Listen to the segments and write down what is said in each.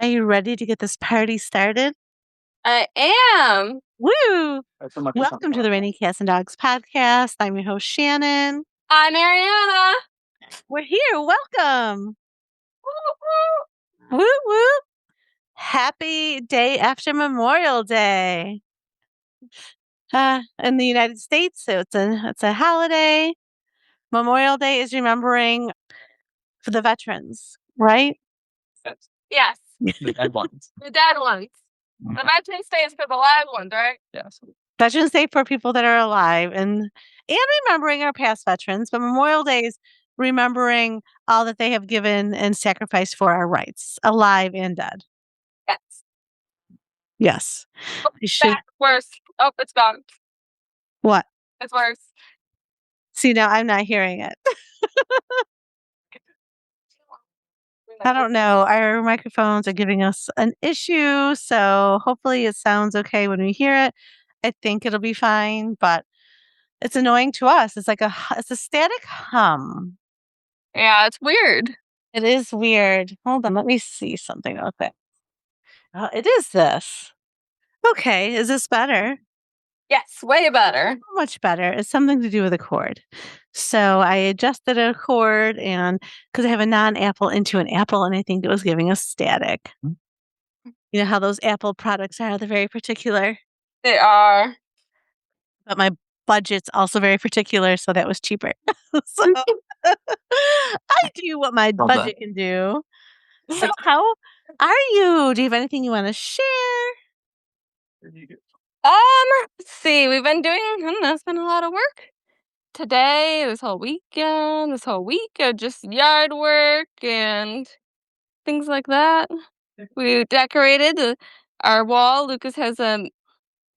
Are you ready to get this party started? I am. Woo! Welcome to the Rainy Cats and Dogs podcast. I'm your host, Shannon. I'm Arianna. We're here. Welcome. Woo woo. Happy day after Memorial Day. In the United States, so it's a holiday. Memorial Day is remembering for the veterans, right? Yes. The dead ones. The dead ones. The Veterans Day is for the live ones, right? Yes. Veterans Day for people that are alive and remembering our past veterans, but Memorial Day is remembering all that they have given and sacrificed for our rights, alive and dead. Yes. Yes. Oh, back, worse. Oh, it's gone. What? It's worse. See, now I'm not hearing it. I don't know. Our microphones are giving us an issue, so hopefully it sounds okay when we hear it. I think it'll be fine, but it's annoying to us. It's like it's a static hum. Yeah, it's weird. It is weird. Hold on, let me see something real quick. Oh, it is this. Okay, is this better? Yes, way better. Much better. It's something to do with a cord. So I adjusted a cord and because I have a non-Apple into an Apple, and I think it was giving us static. You know how those Apple products are? They're very particular. They are. But my budget's also very particular, so that was cheaper. So I do what my budget can do. So how are you? Do you have anything you want to share? Let's see. We've been doing, I don't know, it's been a lot of work. Today, this whole week of just yard work and things like that. We decorated our wall. Lucas has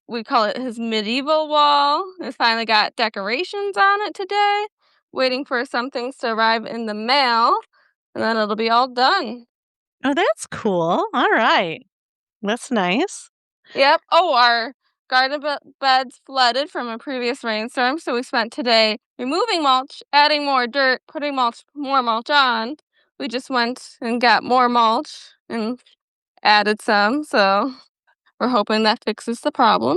we call it his medieval wall. It finally got decorations on it today. Waiting for some things to arrive in the mail, and then it'll be all done. Oh, that's cool. All right. That's nice. Yep. Oh, our garden beds flooded from a previous rainstorm, so we spent today removing mulch, adding more dirt, putting more mulch on. We just went and got more mulch and added some, so we're hoping that fixes the problem.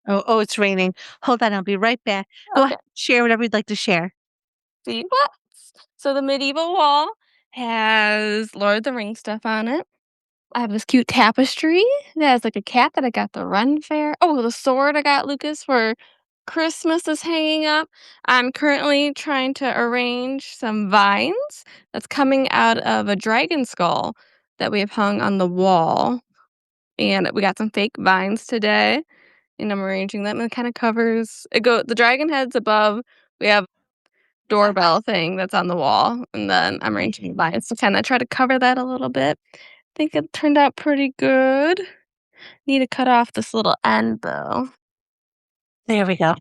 Oh, it's raining. Hold on, I'll be right back. Go ahead, share whatever you'd like to share. See what? So the medieval wall has Lord of the Rings stuff on it. I have this cute tapestry that has like a cat that I got the Ren Fair. Oh, the sword I got Lucas for Christmas is hanging up. I'm currently trying to arrange some vines that's coming out of a dragon skull that we have hung on the wall. And we got some fake vines today. And I'm arranging them, and it kind of covers the dragon head's above. We have doorbell thing that's on the wall, and then I'm arranging vines to kind of try to cover that a little bit. I think it turned out pretty good. Need to cut off this little end though. There we go.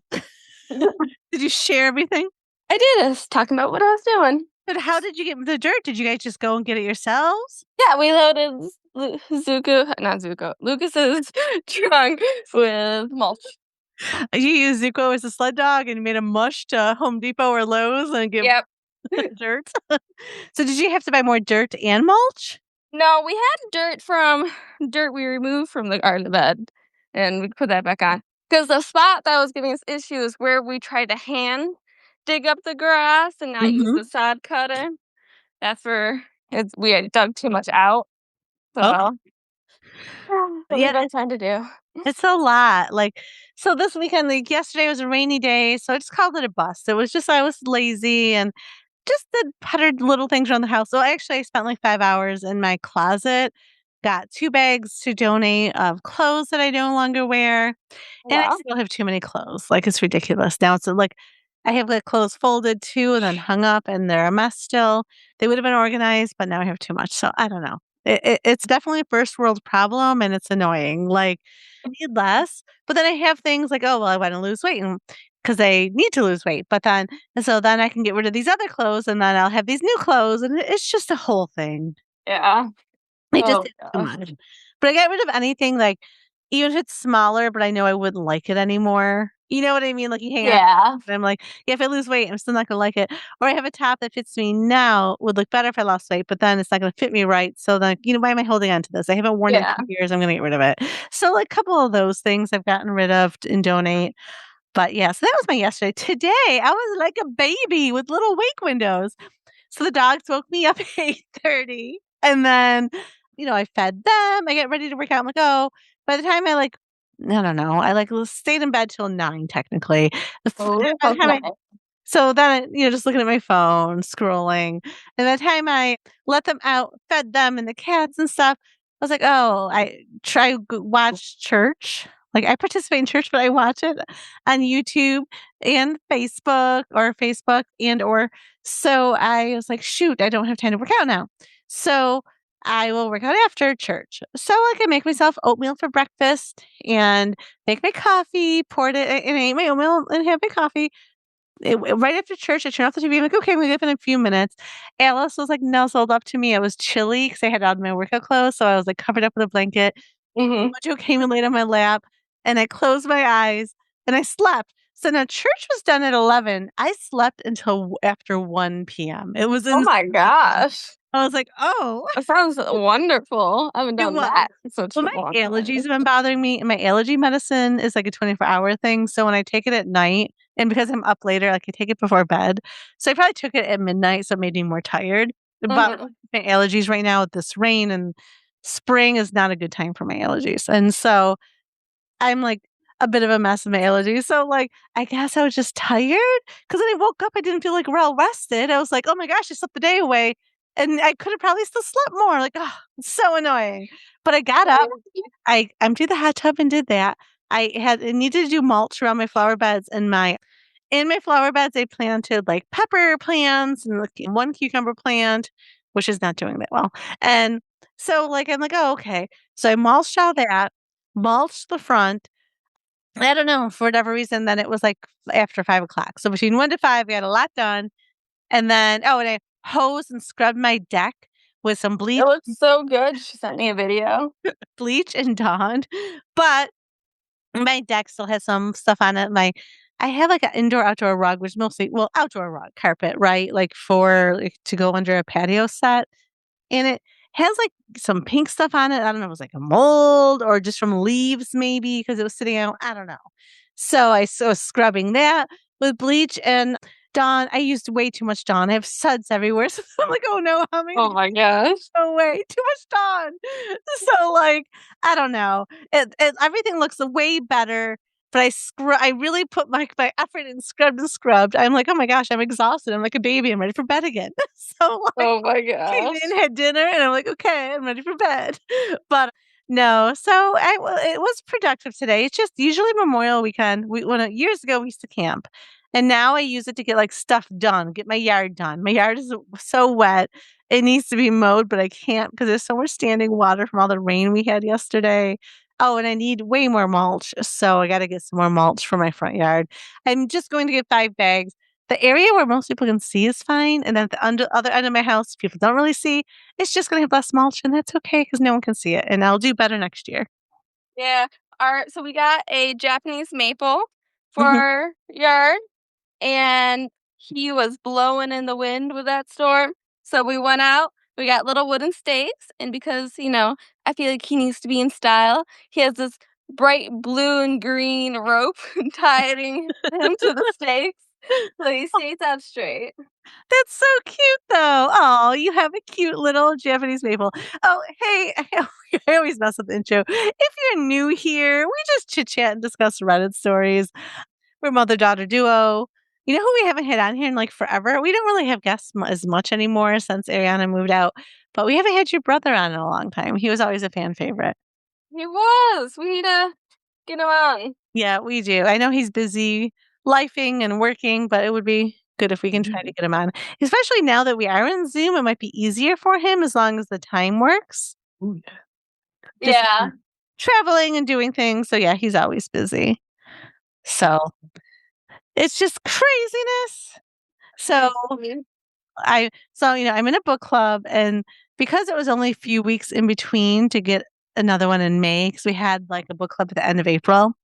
Did you share everything? I did. I was talking about what I was doing. But how did you get the dirt? Did you guys just go and get it yourselves? Yeah, we loaded Lucas's trunk with mulch. You used Zuko as a sled dog and made a mush to Home Depot or Lowe's and give dirt. So did you have to buy more dirt and mulch? No, we had dirt we removed from the garden bed, and we put that back on. Because the spot that was giving us issues where we tried to hand dig up the grass and not use the sod cutter. That's where we had dug too much out. So what we've been trying to do. It's a lot. So this weekend, yesterday was a rainy day, so I just called it a bust. It was just I was lazy and just did puttered little things around the house. So I spent like 5 hours in my closet, got 2 bags to donate of clothes that I no longer wear. And I still have too many clothes. It's ridiculous. Now it's I have clothes folded too and then hung up, and they're a mess still. They would have been organized, but now I have too much. So I don't know. It's definitely a first world problem, and it's annoying. I need less, but then I have things like, oh, well, I want to lose weight because I need to lose weight. So then I can get rid of these other clothes, and then I'll have these new clothes, and it's just a whole thing. Yeah. It just is too much. But I get rid of anything, even if it's smaller, but I know I wouldn't like it anymore. You know what I mean? Like, you hang on Yeah. and I'm like, "Yeah, if I lose weight, I'm still not gonna like it." Or I have a top that fits me now, would look better if I lost weight, but then it's not gonna fit me right, so then, why am I holding on to this? I haven't worn it in Yeah. 2 years, I'm gonna get rid of it. So, like, a couple of those things I've gotten rid of and donate. But, yeah, so that was my yesterday. Today, I was like a baby with little wake windows. So the dogs woke me up at 8:30, and then, I fed them, I get ready to work out, I'm like, "Oh," by the time I don't know, stayed in bed till 9 technically. Oh, By the time okay. I so then just looking at my phone, scrolling, and by the time I let them out, fed them and the cats and stuff, I was like, "Oh," I try watch church. Like, I participate in church, but I watch it on YouTube and Facebook and/or so I was like, "Shoot, I don't have time to work out now." So, I will work out after church. So, like, I make myself oatmeal for breakfast and make my coffee, poured it and I ate my oatmeal and have my coffee. Right after church, I turned off the TV. I'm like, "Okay, I'm gonna get up in a few minutes." Alice was, like, nuzzled up to me. I was chilly because I had on my workout clothes, so I was, like, covered up with a blanket. Mhm. Mojo came and laid on my lap, and I closed my eyes, and I slept. So now church was done at 11. I slept until after 1 p.m. It was Oh insane. my gosh. I was like, "Oh." That sounds wonderful. I haven't It done was. that in such Well, a my long allergies time. have been bothering me, and my allergy medicine is like a 24-hour thing, so when I take it at night and because I'm up later, like, I take it before bed, so I probably took it at midnight, so it made me more tired, but Mhm. my allergies right now with this rain and spring is not a good time for my allergies, and so I'm, like, a bit of a mess with my allergies, so, like, I guess I was just tired because then I woke up, I didn't feel, like, well rested, I was like, "Oh my gosh, I slept the day away," and I could have probably still slept more, like, oh, it's so annoying, but I got up, I emptied the hot tub and did that. I needed to do mulch around my flower beds and my in my flower beds, I planted, like, pepper plants and, like, 1 cucumber plant, which is not doing that well, and so, like, I'm like, "Oh, okay." So I mulched all that, mulched the front. I don't know, for whatever reason, then it was, like, after 5 o'clock. So between 1 to 5, we got a lot done, and then and I hosed and scrubbed my deck with some It looks so good. She sent me a video. bleach and Dawn, but my deck still has some stuff on it. I have, like, an indoor-outdoor rug, which mostly outdoor rug carpet, right? Like, to go under a patio set, and it has, like, some pink stuff on it. I don't know if it was, like, a mold or just from leaves maybe because it was sitting out, I don't know. So I was scrubbing that with bleach and Dawn. I used way too much Dawn. I have suds everywhere, so I'm like, "Oh, no, how am I gonna Oh my gosh. no way, too much Dawn." So, like, I don't know. Everything looks way better, but I really put my effort in scrubbed and scrubbed. I'm like, "Oh my gosh, I'm exhausted. I'm like a baby. I'm ready for bed again." So, like, Oh my came gosh. in, had dinner, and I'm like, "Okay, I'm ready for bed." But no, so it was productive today. It's just usually Memorial Weekend. Years ago, we used to camp, and now I use it to get, like, stuff done, get my yard done. My yard is so wet. It needs to be mowed, but I can't because there's so much standing water from all the rain we had yesterday. Oh, and I need way more mulch, so I gotta get some more mulch for my front yard. I'm just going to get 5 bags. The area where most people can see is fine, and then at the other end of my house, people don't really see, it's just gonna have less mulch, and that's okay because no one can see it, and I'll do better next year. Yeah. So we got a Japanese maple for Mhm. our yard, and he was blowing in the wind with that storm. So we went out, we got little wooden stakes, and because, I feel like he needs to be in style, he has this bright blue and green rope tying him to the stakes so he stays up straight. That's so cute, though. Oh, you have a cute little Japanese maple. Oh, hey, I always mess up the intro. If you're new here, we just chit chat and discuss Reddit stories. We're mother-daughter duo. You know who we haven't had on here in, like, forever? We don't really have guests as much anymore since Ariana moved out, but we haven't had your brother on in a long time. He was always a fan favorite. He was. We need to get him on. Yeah, we do. I know he's busy lifing and working, but it would be good if we can try to Mhm. get him on. Especially now that we are in Zoom, it might be easier for him as long as the time works. Ooh, Just yeah. traveling and doing things. So yeah, he's always busy. So it's just craziness. So Crazy. I'm in a book club and because it was only a few weeks in between to get another one in May, because we had like a book club at the end of April,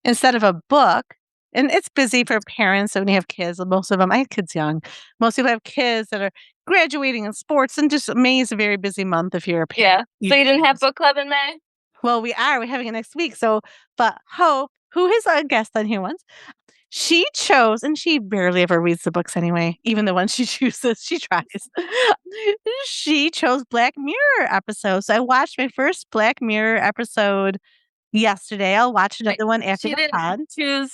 instead of a book. And it's busy for parents when you have kids. Most of them, I have kids young. Most people have kids that are graduating in sports, and just May is a very busy month if you're a parent. Yeah. So you didn't have book club in May? Well, we are. We're having it next week. So, but Hope, who is a guest on here once, she chose, and she barely ever reads the books anyway, even the ones she chooses, she tries. She chose Black Mirror episodes. So I watched my first Black Mirror episode yesterday. I'll watch Wait, another one after she the pod. didn't choose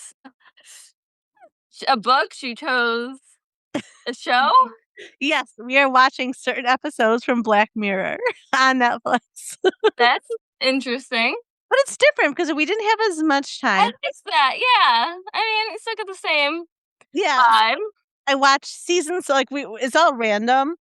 a book, she chose a show? Yes, we are watching certain episodes from Black Mirror on Netflix. That's interesting. But it's different because we didn't have as much I time. missed that, yeah. I mean, it's like the same Yeah, vibe. I watched seasons like it's all random.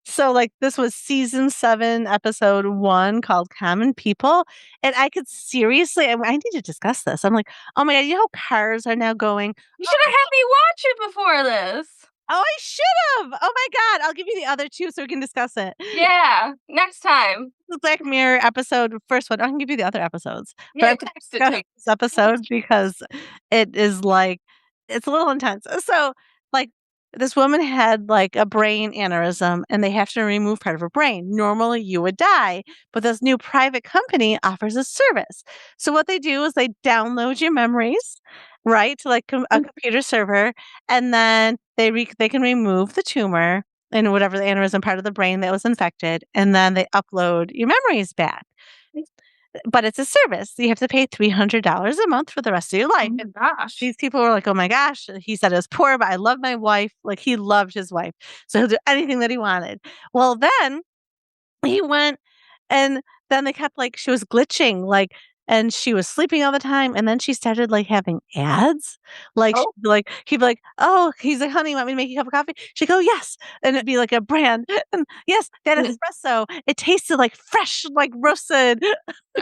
So like this was season 7, episode 1 called Common People. And I could seriously I need to discuss this. I'm like, oh my God, you know how cars are now going, You should have had me watch it before this. oh, I should have. Oh my God. I'll give you the other 2 so we can discuss it. Yeah, next time. The Black Mirror episode, first one. I can give you the other episodes. But Yeah, I'm gonna text it to discuss me. this episode because it is like it's a little intense. So, like, this woman had like a brain aneurysm and they have to remove part of her brain. Normally you would die, but this new private company offers a service. So what they do is they download your memories, right, to like a computer server, and then they can remove the tumor and whatever the aneurysm part of the brain that was infected, and then they upload your memories back. But it's a service. You have to pay $300 a month for the rest of your life. Oh my gosh. These people were like, "Oh my gosh." He said, "I was poor, but I love my wife." Like he loved his wife, so he'll do anything that he wanted. Well, then he went, and then they kept like she was glitching, like, and she was sleeping all the time, and then she started like having ads. Like Oh. he'd be like, "Oh," he's like, "Honey, want me to make you a cup of coffee?" She'd go, "Yes," and it'd be like a brand, and yes, that espresso. It tasted like fresh, like roasted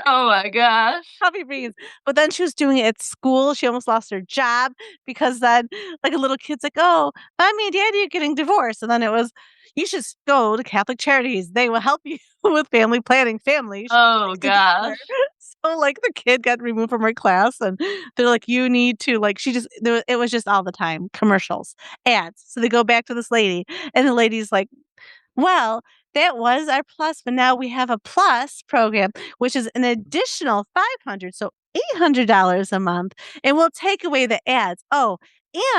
Oh my gosh. coffee beans. But then she was doing it at school. She almost lost her job because then, like, a little kid's like, "Oh, mommy and daddy are getting divorced." And then it was, "You should go to Catholic Charities. They will help you with family planning, families Oh together." gosh. So, like, the kid got removed from her class, and they're like, "You need to," like, it was just all the time commercials, ads. So they go back to this lady, and the lady's like, well, that was our plus, but now we have a plus program, which is an additional 500, so $800 a month, and we'll take away the ads. Oh,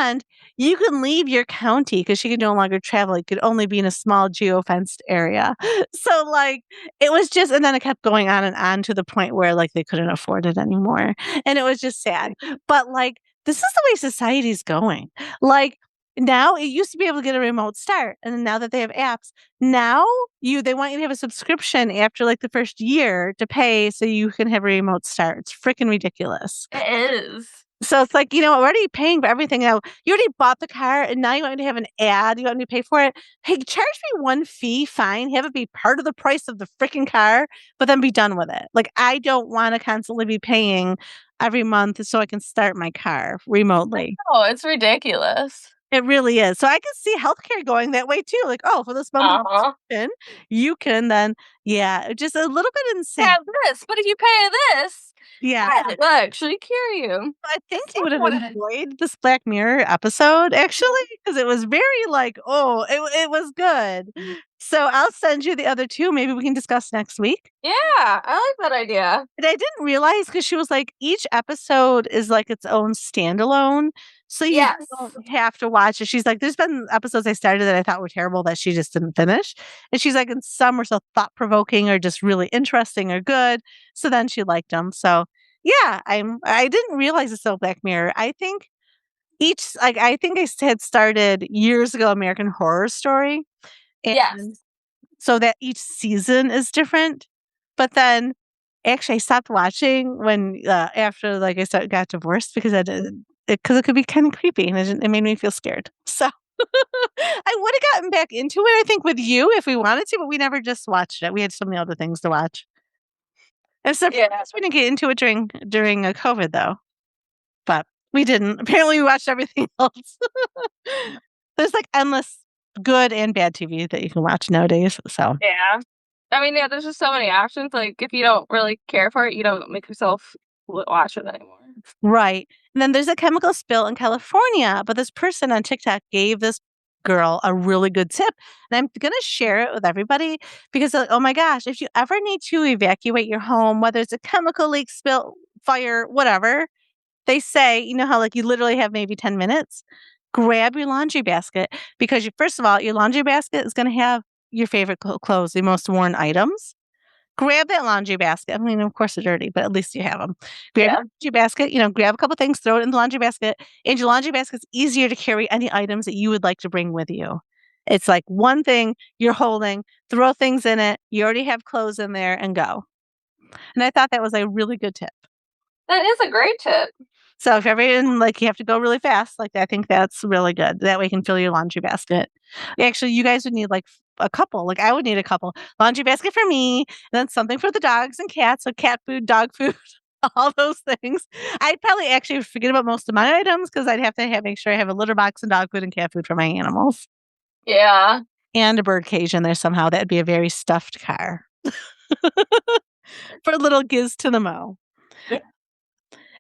and you can leave your county because she could no longer travel. It could only be in a small geo-fenced area. So, like, it was just, and then it kept going on to the point where, like, they couldn't afford it anymore, and it was just sad. But, like, this is the way society's going. Like, now it used to be able to get a remote start, and then now that they have apps, now they want you to have a subscription after, like, the first year to pay so you can have a remote start. It's freaking ridiculous. It is. So it's like, we're already paying for everything now. You already bought the car, and now you want me to have an ad, you want me to pay for it? Hey, charge me one fee, fine, have it be part of the price of the freaking car, but then be done with it. Like, I don't wanna constantly be paying every month so I can start my car remotely. Oh, it's ridiculous. It really is. So I can see healthcare going that way too. Like, oh, for this monthly Uh-huh. subscription, you can then, yeah, just a little bit insane. Have this, but if you pay this, Yeah. it'll actually cure you. I think you would have enjoyed this Black Mirror episode actually, because it was very like, oh, it was good. So I'll send you the other 2. Maybe we can discuss next week. Yeah, I like that idea. And I didn't realize because she was like, each episode is like its own standalone. So you Yes. don't have to watch it. She's like, there's been episodes I started that I thought were terrible that she just didn't finish. And she's like, and some were so thought provoking or just really interesting or good. So then she liked them. So yeah, I didn't realize it's so Black Mirror. I think I think had started years ago American Horror Story. Yes. And so that each season is different. But then actually I stopped watching when after like got divorced because I did because it could be kind of creepy and it made me feel scared. So I would have gotten back into it, I think, with you if we wanted to, but we never just watched it. We had so many other things to watch. I'm Yeah. surprised we didn't get into it during COVID though, but we didn't. Apparently, we watched everything else. There's like endless good and bad TV that you can watch nowadays. So Yeah. I mean, yeah, there's just so many options. Like, if you don't really care for it, you don't make yourself watch it anymore. Right. And then there's a chemical spill in California, but this person on TikTok gave this girl a really good tip. And I'm going to share it with everybody because, oh my gosh, if you ever need to evacuate your home, whether it's a chemical leak, spill, fire, whatever, they say, you know how like you literally have maybe 10 minutes? Grab your laundry basket because first of all, your laundry basket is going to have your favorite clothes, the most worn items. Grab that laundry basket. I mean, of course they're dirty, but at least you have them. Grab your Yeah. laundry basket, grab a couple things, throw it in the laundry basket, and your laundry basket's easier to carry any items that you would like to bring with you. It's like one thing you're holding, throw things in it, you already have clothes in there, and go. And I thought that was a really good tip. That is a great tip. So if ever in, like you have to go really fast, like I think that's really good. That way you can fill your laundry basket. Actually, you guys would need like a couple. Like I would need a couple. Laundry basket for me, and then something for the dogs and cats, so cat food, dog food, all those things. I'd probably actually forget about most of my items because I'd have to make sure I have a litter box and dog food and cat food for my animals. Yeah. And a bird cage in there somehow. That'd be a very stuffed car for little Giz to the Mo.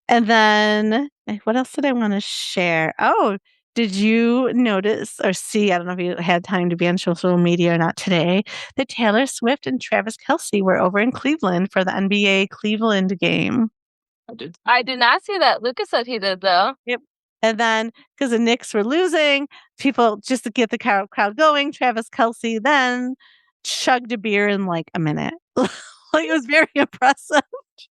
And then what else did I wanna share? Oh, did you notice or see, I don't know if you had time to be on social media or not today, that Taylor Swift and Travis Kelce were over in Cleveland for the NBA Cleveland game. I did not see that. Lucas said he did, though. Yep. And then because the Knicks were losing, people just to get the crowd going, Travis Kelce then chugged a beer in, like, a minute. Like, it was very impressive.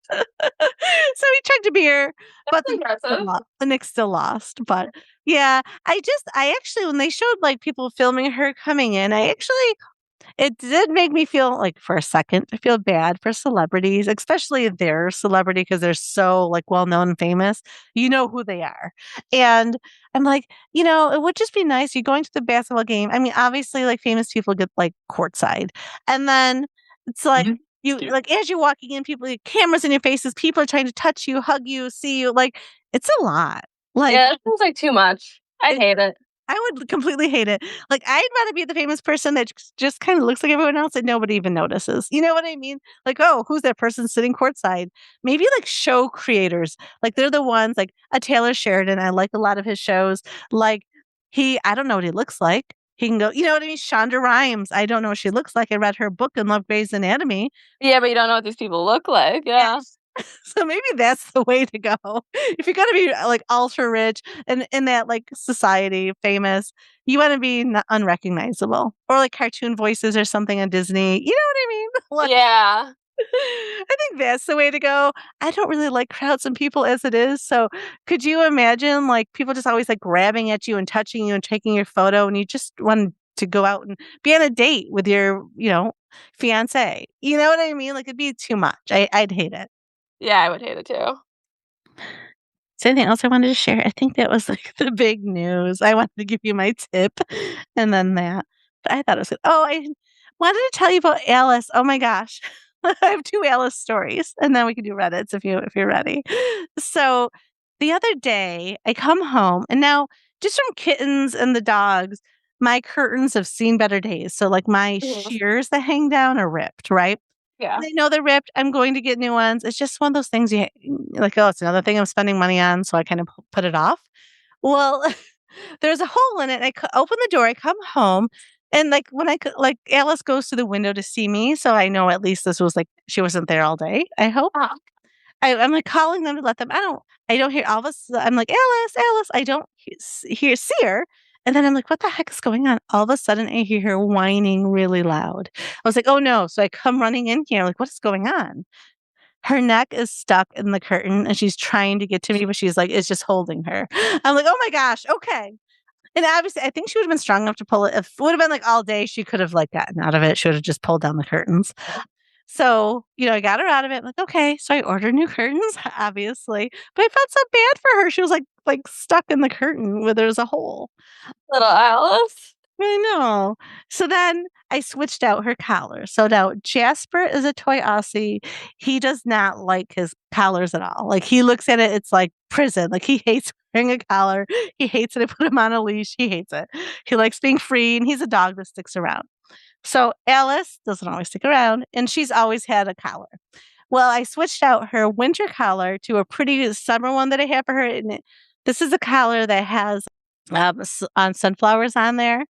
So he chugged a beer, That's but impressive. The Knicks still lost, but yeah, I actually when they showed, like, people filming her coming in, it did make me feel like for a second, I feel bad for celebrities, especially their celebrity because 'cause they're so, like, well-known and famous. You know who they are, and I'm like, it would just be nice, you're going to the basketball game. I mean, obviously, like, famous people get, like, courtside, and then it's like, you like, as you're walking in, people cameras in your faces, people are trying to touch you, hug you, see you, like, it's a lot. Like, Yeah, that seems like too much. I'd hate it. I would completely hate it. Like, I'd rather be the famous person that just kinda looks like everyone else and nobody even notices. You know what I mean? Like, "Oh, who's that person sitting courtside?" Maybe, like, show creators, like, they're the ones like, a Taylor Sheridan, I like a lot of his shows. Like, I don't know what he looks like. He can go you know what I mean? Shonda Rhimes, I don't know what she looks like. I read her book and love Grey's Anatomy. Yeah, but you don't know what these people look like. Yeah. So maybe that's the way to go. If you're gonna be, like, ultra rich and in that, like, society, famous, you wanna be unrecognizable or, like, cartoon voices or something on Disney. You know what I mean? Like, Yeah. I think that's the way to go. I don't really like crowds and people as it is, so could you imagine, like, people just always, like, grabbing at you and touching you and taking your photo, and you just want to go out and be on a date with your, fiancé. You know what I mean? Like, it'd be too much. I'd hate it. Yeah, I would hate it too. Is there anything else I wanted to share? I think that was, like, the big news. I wanted to give you my tip and then that. But I thought it was good. Oh, I wanted to tell you about Alice. Oh my gosh. I have 2 Alice stories, and then we can do Reddits if you're ready. So, the other day, I come home, and now just from kittens and the dogs, my curtains have seen better days. So, like, my Mhm. shears that hang down are ripped, right? Yeah. I know they're ripped. I'm going to get new ones. It's just one of those things like, oh, it's another thing I'm spending money on, so I kind of put it off. Well, there's a hole in it. I open the door. I come home, and like when like Alice goes to the window to see me, so I know at least this was like she wasn't there all day. I hope. Uh-huh. I'm like calling them to let them out. I don't hear all of a sudden, I'm like, Alice, Alice. I don't see her. And then I'm like, what the heck is going on? All of a sudden, I hear her whining really loud. I was like, oh no. So I come running in here, like, what is going on? Her neck is stuck in the curtain and she's trying to get to me, but she's like, it's just holding her. I'm like, oh my gosh, okay. And obviously, I think she would have been strong enough to pull it. If it would have been like all day, she could have like gotten out of it. She would have just pulled down the curtains. So, I got her out of it. I'm like, okay. So I ordered new curtains, obviously. But I felt so bad for her. She was like stuck in the curtain where there's a hole. Little Alice. I know. So then I switched out her collar. So now Jasper is a toy Aussie. He does not like his collars at all. Like he looks at it, it's like prison. Like he hates wearing a collar. He hates it. I put him on a leash. He hates it. He likes being free, and he's a dog that sticks around. So Alice doesn't always stick around, and she's always had a collar. Well, I switched out her winter collar to a pretty summer one that I have for her, and this is a collar that has, sunflowers on there.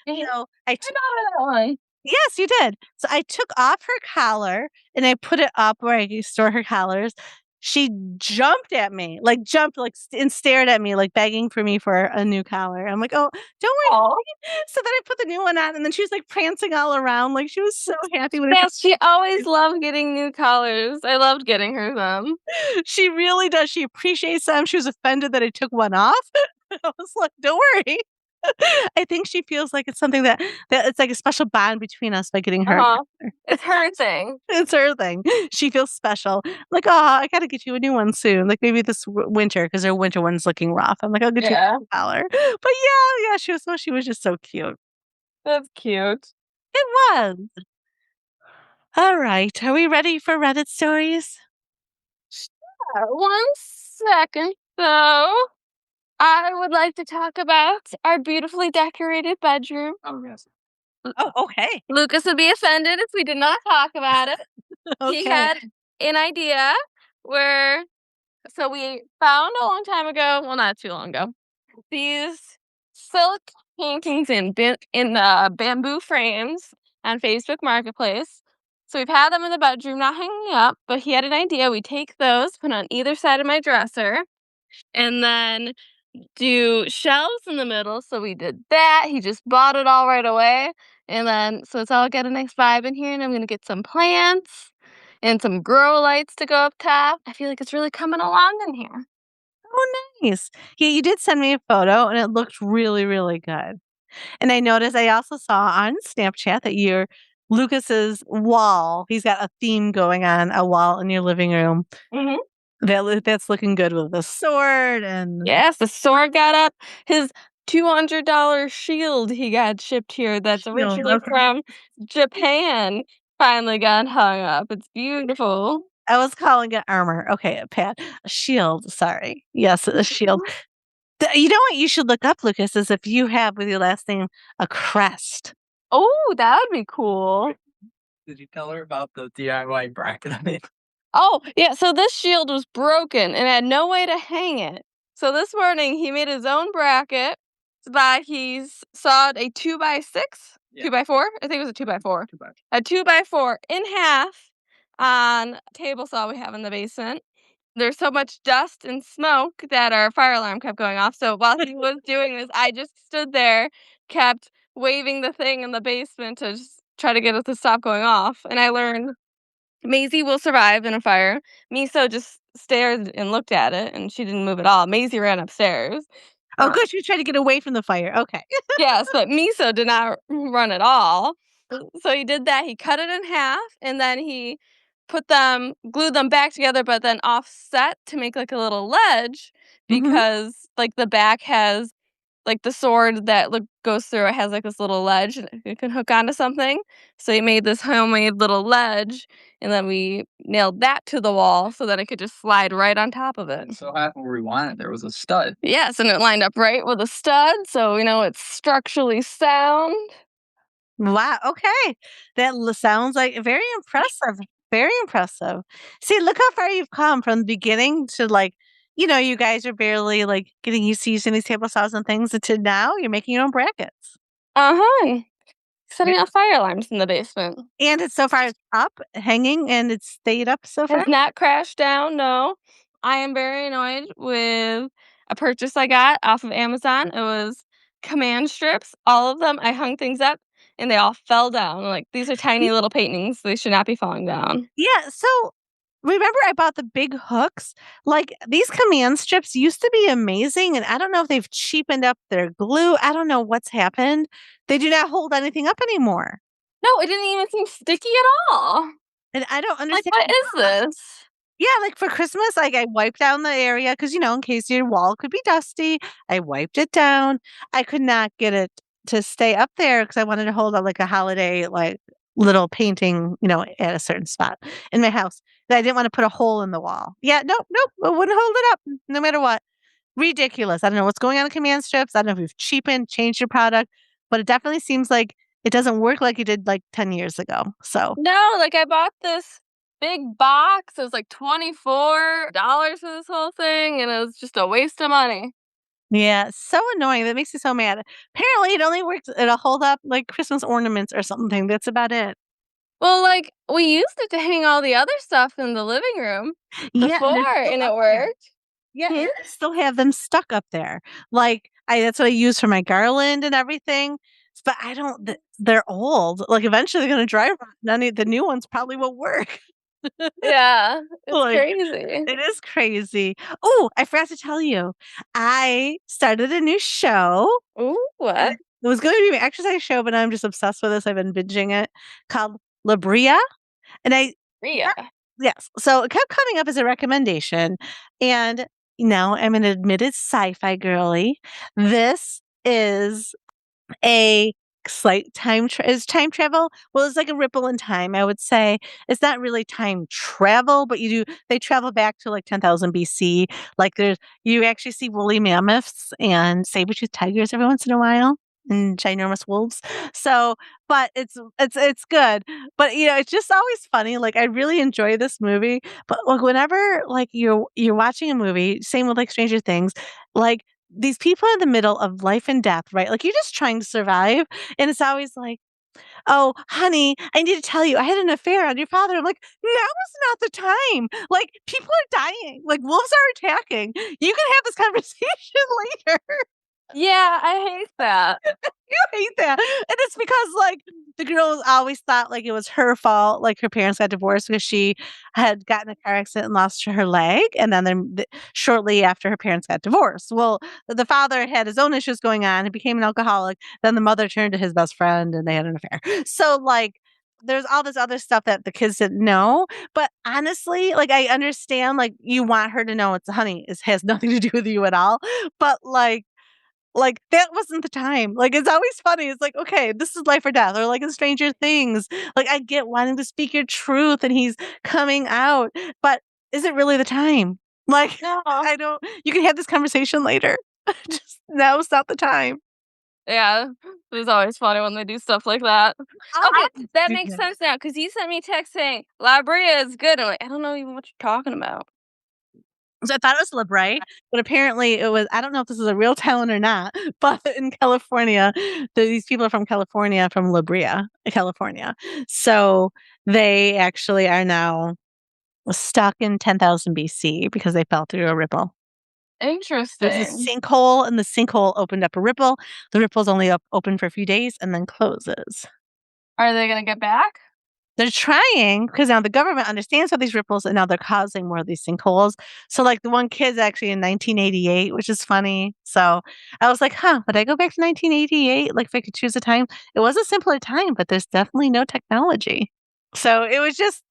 Mhm. So I I bought her that one. Yes, you did. So I took off her collar and I put it up where I store her collars. She jumped at me, like jumped, like and stared at me, like begging for me for a new collar. I'm like, oh, don't worry. Aw. So then I put the new one on, and then she was like prancing all around, like she was so happy when Yes, she always loved getting new collars. I loved getting her them. she really does. She appreciates them. She was offended that I took one off. I was like, don't worry. I think she feels like it's something that it's like a special bond between us by getting her. Uh-huh. It's her thing. It's her thing. She feels special. Like, "Oh, I gotta get you a new one soon, like, maybe this winter, because her winter one's looking rough." I'm like, "I'll get you Yeah, a collar." But yeah, she was just so cute. that's cute. It was. Alright, are we ready for Reddit stories? One second, though. I would like to talk about our beautifully decorated bedroom. Oh, yes. Oh, okay. Lucas would be offended if we did not talk about it. He Okay. had an idea where so we found a long time ago, well, not too long ago, these silk paintings in bamboo frames on Facebook Marketplace. So we've had them in the bedroom, not hanging up, but he had an idea. We take those, put on either side of my dresser, and then do shelves in the middle. So we did that. He just bought it all right away. And then, so it's all got a nice vibe in here. And I'm going to get some plants and some grow lights to go up top. I feel like it's really coming along in here. Oh, nice. Yeah, you did send me a photo, and it looked really, really good. And I also saw on Snapchat that your Lucas's wall, he's got a theme going on a wall in your living room. Hmm. That's looking good with the sword and Yes, the sword got up. His $200 shield he got shipped here that's shield, originally okay. from Japan finally got hung up. It's beautiful. I was calling it armor. Okay, a shield, sorry. Yes, a shield. You know what you should look up, Lucas, is if you have with your last name a crest. Oh, that would be cool. Did you tell her about the DIY bracket I made? Oh, yeah, so this shield was broken and had no way to hang it. So this morning he made his own bracket that he's sawed a 2x6, Yeah. 2x4. I think it was a 2x4. 2 by. A 2x4 in half on a table saw we have in the basement. There's so much dust and smoke that our fire alarm kept going off. So while he was doing this, I just stood there, kept waving the thing in the basement to just try to get it to stop going off. And I learned Maisie will survive in a fire. Miso just stared and looked at it, and she didn't move at all. Maisie ran upstairs. Oh, Uh, good, she was trying to get away from the fire. Okay. yes, but Miso did not run at all. So he did that. He cut it in half, and then he glued them back together, but then offset to make like a little ledge Mhm. because like the back has like the sword that goes through it has like this little ledge and it can hook onto something. So he made this homemade little ledge, and then we nailed that to the wall so that it could just slide right on top of it. So happened where we wanted, there was a stud. Yes, and it lined up right with a stud, so we know it's structurally sound. Wow, okay. Sounds like very impressive, very impressive. See, look how far you've come from the beginning to, like, you guys are barely, like, getting used to using these table saws and things, to now you're making your own brackets. Uh-huh. Yeah. Setting off fire alarms in the basement. And it's so far it's up, hanging, and it's stayed up so far? Has not crashed down, no. I am very annoyed with a purchase I got off of Amazon. It was command strips, all of them. I hung things up and they all fell down. Like, these are tiny little paintings. They should not be falling down. Yeah, so remember I bought the big hooks? Like, these command strips used to be amazing, and I don't know if they've cheapened up their glue. I don't know what's happened. They do not hold anything up anymore, No, it didn't even seem sticky at all. and I don't Like, understand. what is this? Yeah, like, for Christmas, like, I wiped down the area because in case your wall could be dusty, I wiped it down. I could not get it to stay up there because I wanted to hold up, like, a holiday, like, little painting, at a certain spot in my house. That I didn't wanna put a hole in the wall. Yeah, nope, nope, it wouldn't hold it up no matter what. Ridiculous. I don't know what's going on in command strips. I don't know if you've changed your product, but it definitely seems like it doesn't work like it did, like, 10 years ago, so No, like, I bought this big box. It was like $24 for this whole thing, and it was just a waste of money. Yeah, so annoying. That makes me so mad. Apparently, it only works. It'll hold up like Christmas ornaments or something. That's about it. Well, like, we used it to hang all the other stuff in the living room Yeah, and before, they're still and it up there. worked. Yeah, Hmm? and I still have them stuck up there. Like, that's what I use for my garland and everything. But I don't. They're old. Like, eventually they're gonna dry rot. None of the new ones probably won't work. Yeah, it's Like, crazy. it is crazy. Oh, I forgot to tell you. I started a new show. Ooh, And what? it was going to be an exercise show, but I'm just obsessed with this. I've been binging it called Brea. And I Rhea. yes. So it kept coming up as a recommendation. And now I'm an admitted sci-fi girly. This is a slight is time travel. Well, it's like a ripple in time, I would say. It's not really time travel, but they travel back to like 10,000 BC. Like you actually see woolly mammoths and saber-toothed tigers every once in a while and ginormous wolves. So, but it's good. But it's just always funny. Like I really enjoy this movie, but like whenever like you're watching a movie, same with like Stranger Things, like these people are in the middle of life and death, right? Like you're just trying to survive. And it's always like, oh, honey, I need to tell you, I had an affair on your father. I'm like, now is not the time. Like people are dying. Like wolves are attacking. You can have this conversation later. Yeah, I hate that. You hate that. And it's because like the girl always thought like it was her fault. Like her parents got divorced because she had gotten a car accident and lost her leg. And then shortly after her parents got divorced. Well, the father had his own issues going on. He became an alcoholic. Then the mother turned to his best friend and they had an affair. So like there's all this other stuff that the kids didn't know. But honestly, like I understand like you want her to know it's honey, it has nothing to do with you at all. But like, that wasn't the time. Like, it's always funny. It's like, okay, this is life or death. Or like in Stranger Things, like I get wanting to speak your truth and he's coming out, but is it really the time? Like, No. I don't, you can have this conversation later. Just now is not the time. Yeah, it's always funny when they do stuff like that. Oh, Okay, that makes sense now because you sent me a text saying La Brea is good. I'm like, I don't know even what you're talking about. So I thought it was Libre, but apparently it was, I don't know if this is a real town or not, but in California, these people are from California, from La Brea, California. So they actually are now stuck in 10,000 BC because they fell through a ripple. There's a Interesting. sinkhole, and the sinkhole opened up a ripple. The ripple's only open for a few days and then closes. Are they gonna get back? They're trying because now the government understands all these ripples and now they're causing more of these sinkholes. So, like, the one kid's actually in 1988, which is funny. So, I was like, huh, would I go back to 1988? Like, if I could choose a time? It was a simpler time, but there's definitely no technology. So, it was just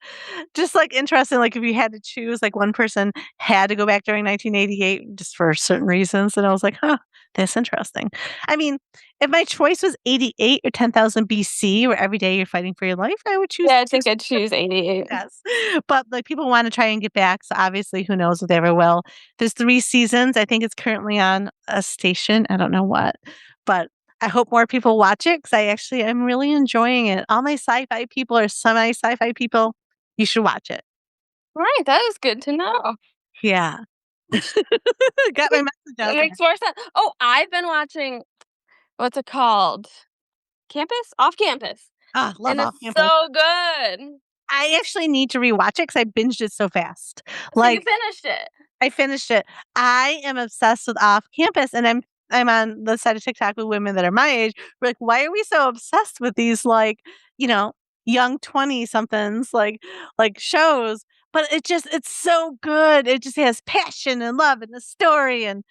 like interesting. Like, if you had to choose, like, one person had to go back during 1988 just for certain reasons. And I was like, huh, that's interesting. I mean, if my choice was 88 or 10,000 BC, where every day you're fighting for your life, I would choose Yeah, I think I'd choose 88. yes. But, like, people wanna try and get back, so obviously, who knows if they ever will. There's 3 seasons. I think it's currently on a station, I don't know what, but I hope more people watch it because I actually am really enjoying it. All my sci-fi people are semi-sci-fi people. You should watch it. Right, that is good to know. Yeah. Got my message That out there. makes more sense. Oh, I've been watching what's it called? Campus? Off Campus, Ah, love and Off it's Campus. so good. I actually need to rewatch it because I binged it so fast. So you Like finished it. I finished it. I am obsessed with Off Campus, and I'm on the side of TikTok with women that are my age. We're like, why are we so obsessed with these like, you know, young 20 somethings like shows? But it's so good. It just has passion and love and the story and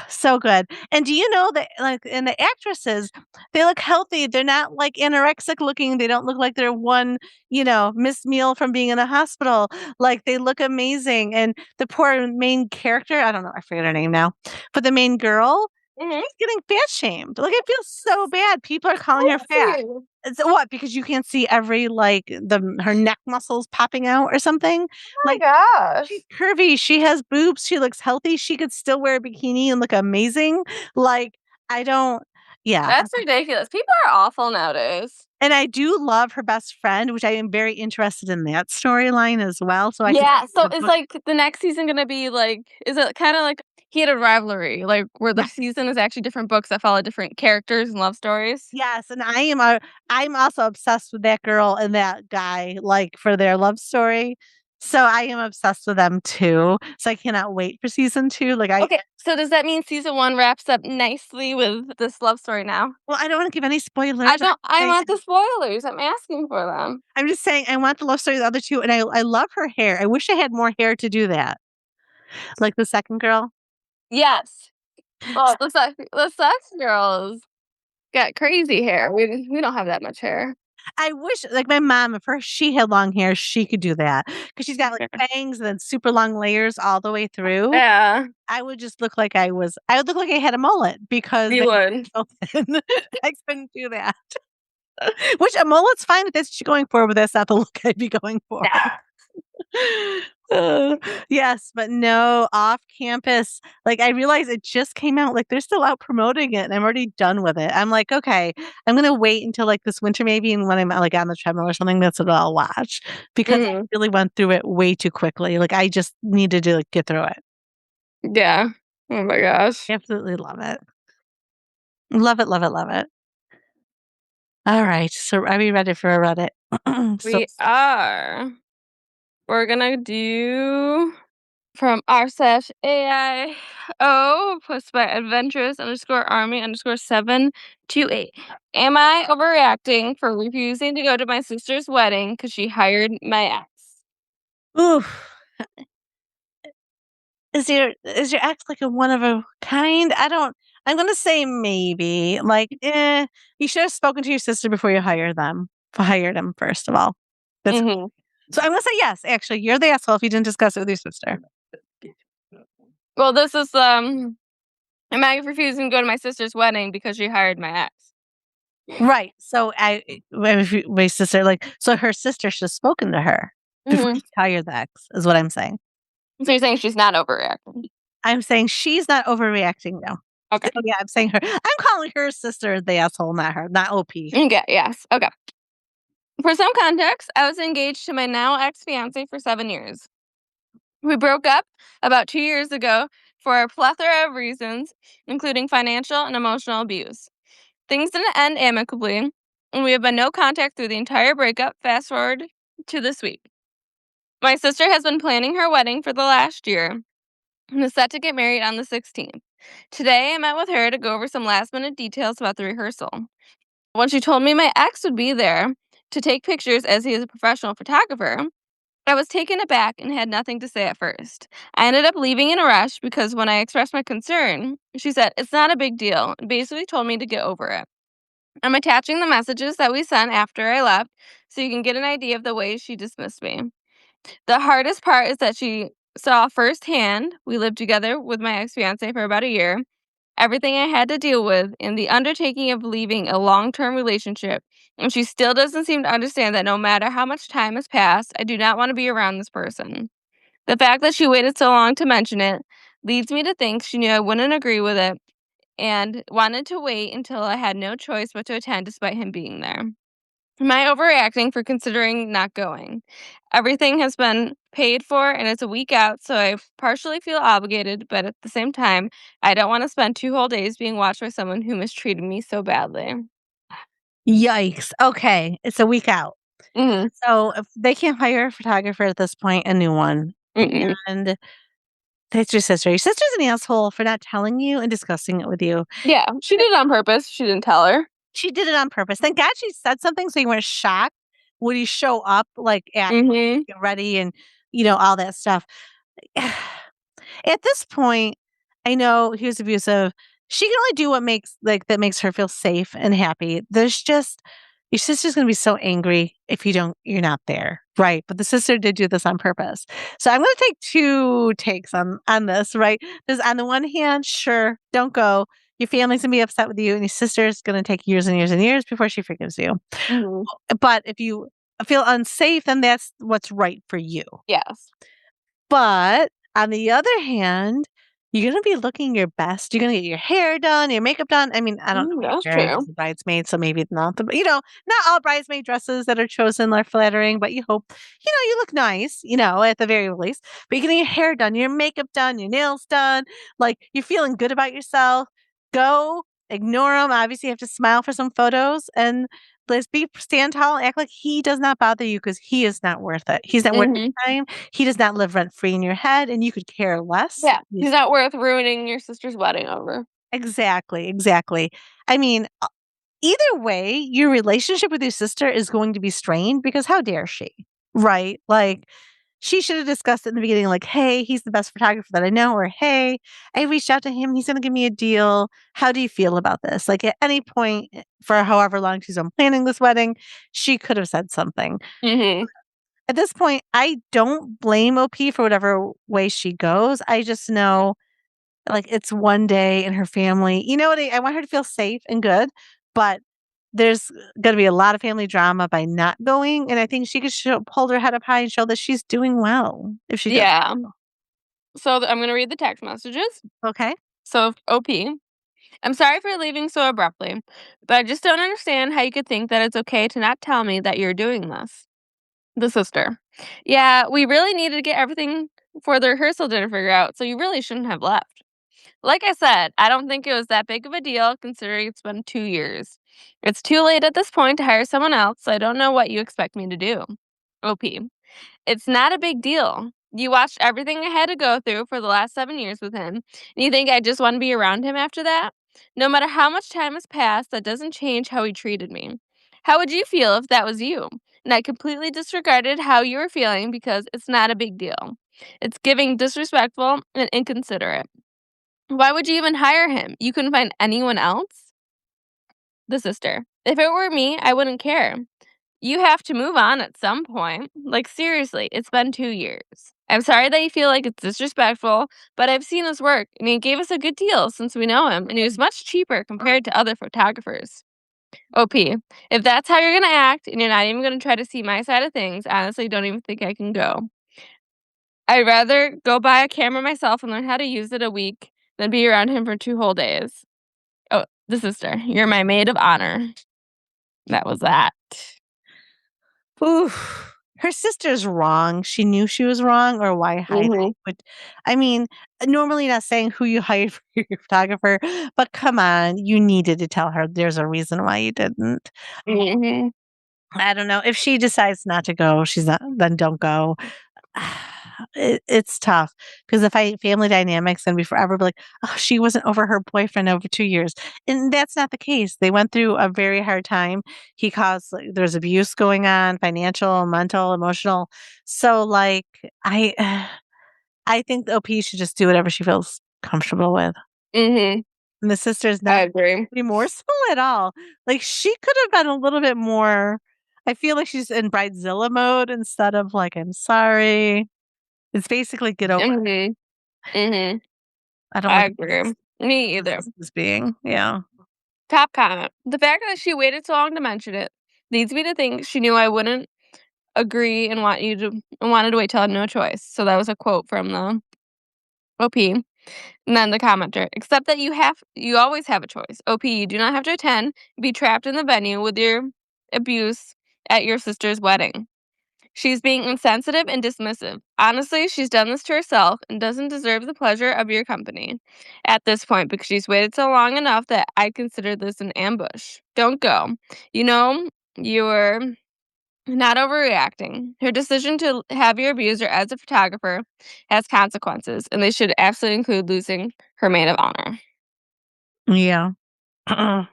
so good. And do you know that, like, and the actresses, they look healthy. They're not like anorexic looking. They don't look like they're one, missed meal from being in a hospital. Like they look amazing. And the poor main character, I don't know, I forget her name now, but the main girl, Mhm. she's getting fat shamed. Like it feels so bad. People are calling her fat. Really? It's what? Because you can't see every like her neck muscles popping out or something. Oh my Like gosh. she's curvy, she has boobs, she looks healthy, she could still wear a bikini and look amazing. Like, I don't yeah. That's ridiculous. People are awful nowadays. And I do love her best friend, which I am very interested in that storyline as well, so I can Yeah, see so the is, book. like, the next season gonna be, like is it kinda like heated rivalry, like, where the Yeah. season is actually different books that follow different characters and love stories? Yes, and I'm also obsessed with that girl and that guy, like, for their love story. So I am obsessed with them too. So I cannot wait for season 2. Like Okay, so does that mean season 1 wraps up nicely with this love story now? I don't wanna give any I spoilers. don't I want the spoilers, I'm asking for them. I'm just saying I want the love story of the other 2, and I love her hair. I wish I had more hair to do that, like the second girl. Yes. Well, the sex girls got crazy hair, we don't have that much hair. I wish like my mom, if she had long hair, she could do that because 'cause she's got, like, Yeah. bangs and then super long layers all the way through. Yeah, I would just look like I would look like I had a mullet because you my would. so thin. I couldn't do that. Which a mullet's fine if that's what you're going for, but that's not the look I'd be going for. Nah. Uh, yes, but no, off campus, like, I realize it just came out, like, they're still out promoting it, and I'm already done with it. I'm like, "Okay, I'm gonna wait until, like, this winter maybe, and when I'm, like, on the treadmill or something, that's what I'll watch," because I Mhm. really went through it way too quickly, like, I just needed to, like, get through it. Yeah. Oh my gosh. Absolutely love it. Love it, love it, love it. Alright, so are we ready for a Reddit? So We are. We're gonna do from r/AIO, posted by adventurous_army_728. Am I overreacting for refusing to go to my sister's wedding because she hired my ex? oof. Is your ex like a one of a kind? I'm gonna say maybe. Like, you should have spoken to your sister before you hired him, first of all. That's Mhm. so I'm gonna say yes, actually. You're the asshole if you didn't discuss it with your sister. Well, this is, am I refusing to go to my sister's wedding because she hired my ex? Right. So my sister, like, so her sister should have spoken to her before Mhm. she hired the ex, is what I'm saying. So you're saying she's not overreacting? I'm saying she's not overreacting now. Okay. So yeah, I'm saying her. I'm calling her sister the asshole, not her, not OP. Okay, yes, okay. For some context, I was engaged to my now ex-fiancé for 7 years. We broke up about 2 years ago for a plethora of reasons, including financial and emotional abuse. Things didn't end amicably, and we have been no contact through the entire breakup. Fast forward to this week. My sister has been planning her wedding for the last year and is set to get married on the 16th. Today, I met with her to go over some last minute details about the rehearsal. When she told me my ex would be there to take pictures as he is a professional photographer, I was taken aback and had nothing to say at first. I ended up leaving in a rush because when I expressed my concern, she said, "It's not a big deal," and basically told me to get over it. I'm attaching the messages that we sent after I left so you can get an idea of the way she dismissed me. The hardest part is that she saw firsthand, we lived together with my ex fiance for about a year, everything I had to deal with in the undertaking of leaving a long term relationship, and she still doesn't seem to understand that no matter how much time has passed, I do not want to be around this person. The fact that she waited so long to mention it leads me to think she knew I wouldn't agree with it and wanted to wait until I had no choice but to attend despite him being there. Am I overreacting for considering not going? Everything has been paid for and it's a week out, so I partially feel obligated, but at the same time, I don't want to spend 2 whole days being watched by someone who mistreated me so badly. Yikes. Okay, it's a week out. Mhm. So if they can't hire a photographer at this point, a new one. Mm-mm. And that's your sister. Your sister's an asshole for not telling you and discussing it with you. Yeah, she did it on purpose. She didn't tell her. She did it on purpose. Thank God she said something so you weren't shocked when you show up, like, at Mhm. get ready and, all that stuff. At this point, I know he was abusive. She can only do what that makes her feel safe and happy. There's just your sister's gonna be so angry if you're not there. Right. But the sister did do this on purpose. So I'm gonna take two takes on this, right? Because on the one hand, sure, don't go. Your family's gonna be upset with you, and your sister's gonna take years and years and years before she forgives you. Mhm. But if you feel unsafe, then that's what's right for you. Yes. But on the other hand, you're gonna be looking your best. You're gonna get your hair done, your makeup done. I mean, I don't know what That's you're wearing true. as a bridesmaid, so maybe not the not all bridesmaid dresses that are chosen are flattering, but you hope, you look nice, at the very least. But you're getting your hair done, your makeup done, your nails done, like you're feeling good about yourself. Go, ignore him. Obviously, you have to smile for some photos and stand tall and act like he does not bother you because he is not worth it. He's not worth Mhm. your time. He does not live rent free in your head, and you could care less. Yeah, he's not worth ruining your sister's wedding over. Exactly, exactly. I mean, either way, your relationship with your sister is going to be strained because how dare she? Right? Like, she should have discussed it in the beginning, like, hey, he's the best photographer that I know, or hey, I reached out to him. He's going to give me a deal. How do you feel about this? Like, at any point for however long she's been planning this wedding, she could have said something. Mhm. At this point, I don't blame OP for whatever way she goes. I just know like, it's one day in her family. You know what? I want her to feel safe and good, but there's gonna be a lot of family drama by not going, and I think she could hold her head up high and show that she's doing well if she does. Yeah. So I'm gonna read the text messages. Okay. So OP, I'm sorry for leaving so abruptly, but I just don't understand how you could think that it's okay to not tell me that you're doing this. The sister. Yeah, we really needed to get everything for the rehearsal dinner figured out, so you really shouldn't have left. Like I said, I don't think it was that big of a deal considering it's been 2 years. It's too late at this point to hire someone else, so I don't know what you expect me to do. OP. It's not a big deal. You watched everything I had to go through for the last 7 years with him, and you think I just want to be around him after that? No matter how much time has passed, that doesn't change how he treated me. How would you feel if that was you? And I completely disregarded how you were feeling because it's not a big deal. It's giving disrespectful and inconsiderate. Why would you even hire him? You couldn't find anyone else? The sister. If it were me, I wouldn't care. You have to move on at some point. Like, seriously, it's been 2 years. I'm sorry that you feel like it's disrespectful, but I've seen his work, and he gave us a good deal since we know him, and he was much cheaper compared to other photographers. OP, if that's how you're gonna act, and you're not even gonna try to see my side of things, honestly, don't even think I can go. I'd rather go buy a camera myself and learn how to use it a week than be around him for 2 whole days. Oh, the sister, you're my maid of honor. That was that. Oof. Her sister's wrong. She knew she was wrong, or why hide it? Mhm. But I mean, normally not saying who you hired for your photographer, but come on, you needed to tell her there's a reason why you didn't. Mhm. I don't know. If she decides not to go, she's not, then don't go. It's tough because the family dynamics and be forever be like, oh, she wasn't over her boyfriend over 2 years. And that's not the case. They went through a very hard time. He caused, like, there's abuse going on, financial, mental, emotional. So, like, I think the OP should just do whatever she feels comfortable with. Mhm. And the sister's I not agree. remorseful at all. Like, she could have been a little bit more. I feel like she's in Bridezilla mode instead of like, I'm sorry. It's basically get over it. Mhm. Mhm. I don't I like agree. Me either. this being. Yeah. Top comment. The fact that she waited so long to mention it leads me to think she knew I wouldn't agree and wanted to wait till I had no choice. So that was a quote from the OP. And then the commenter, except that you always have a choice. OP, you do not have to attend, be trapped in the venue with your abuse at your sister's wedding. She's being insensitive and dismissive. Honestly, she's done this to herself and doesn't deserve the pleasure of your company at this point because she's waited so long enough that I consider this an ambush. Don't go. You know, you're not overreacting. Her decision to have your abuser as a photographer has consequences, and they should absolutely include losing her maid of honor. Yeah. Yeah,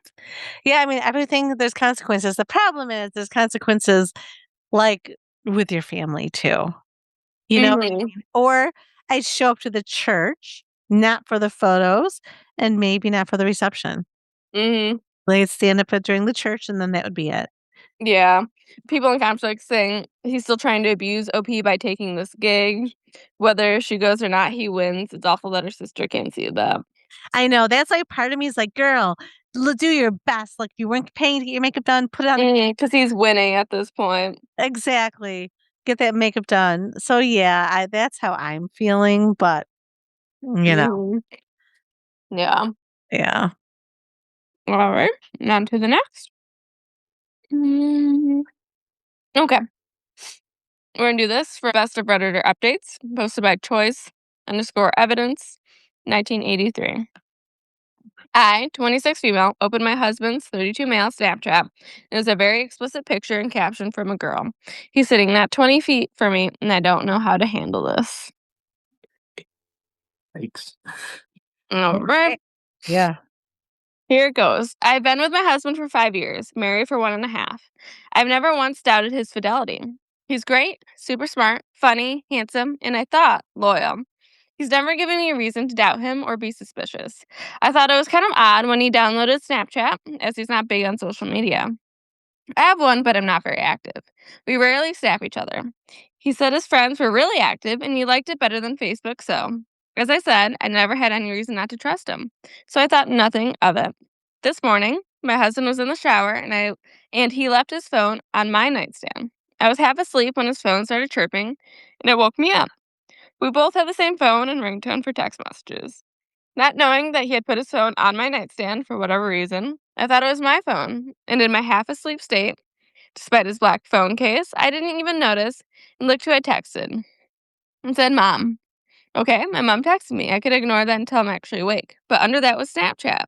I mean, everything, there's consequences. The problem is there's consequences, like, with your family too. You know what I Mhm. mean? Or I'd show up to the church, not for the photos, and maybe not for the reception. Mhm. Like, I'd stand up during the church, and then that would be it. Yeah. People in comments like saying he's still trying to abuse OP by taking this gig. Whether she goes or not, he wins. It's awful that her sister can't see that. I know, that's like part of me is like, "Girl, do your best, like, you weren't paying to get your makeup done, put it on." Because he's winning at this point. Exactly. Get that makeup done. So, yeah, that's how I'm feeling, but you know. Mhm. Yeah. Yeah. All right. On to the next. Mm, okay. We're gonna do this for best of Redditor updates, posted by choice underscore evidence 1983. I, 26 female, opened my husband's 32 male Snapchat. It was a very explicit picture and caption from a girl. He's sitting not 20 feet from me, and I don't know how to handle this. Thanks. All right. Yeah. Here it goes. I've been with my husband for 5 years, married for 1.5. I've never once doubted his fidelity. He's great, super smart, funny, handsome, and I thought loyal. He's never given me a reason to doubt him or be suspicious. I thought it was kind of odd when he downloaded Snapchat, as he's not big on social media. I have one, but I'm not very active. We rarely snap each other. He said his friends were really active and he liked it better than Facebook, so, as I said, I never had any reason not to trust him. So I thought nothing of it. This morning, my husband was in the shower and he left his phone on my nightstand. I was half asleep when his phone started chirping and it woke me up. We both have the same phone and ringtone for text messages. Not knowing that he had put his phone on my nightstand for whatever reason, I thought it was my phone, and in my half asleep state, despite his black phone case, I didn't even notice and looked who I texted and said, Mom. Okay, my mom texted me. I could ignore that until I'm actually awake. But under that was Snapchat.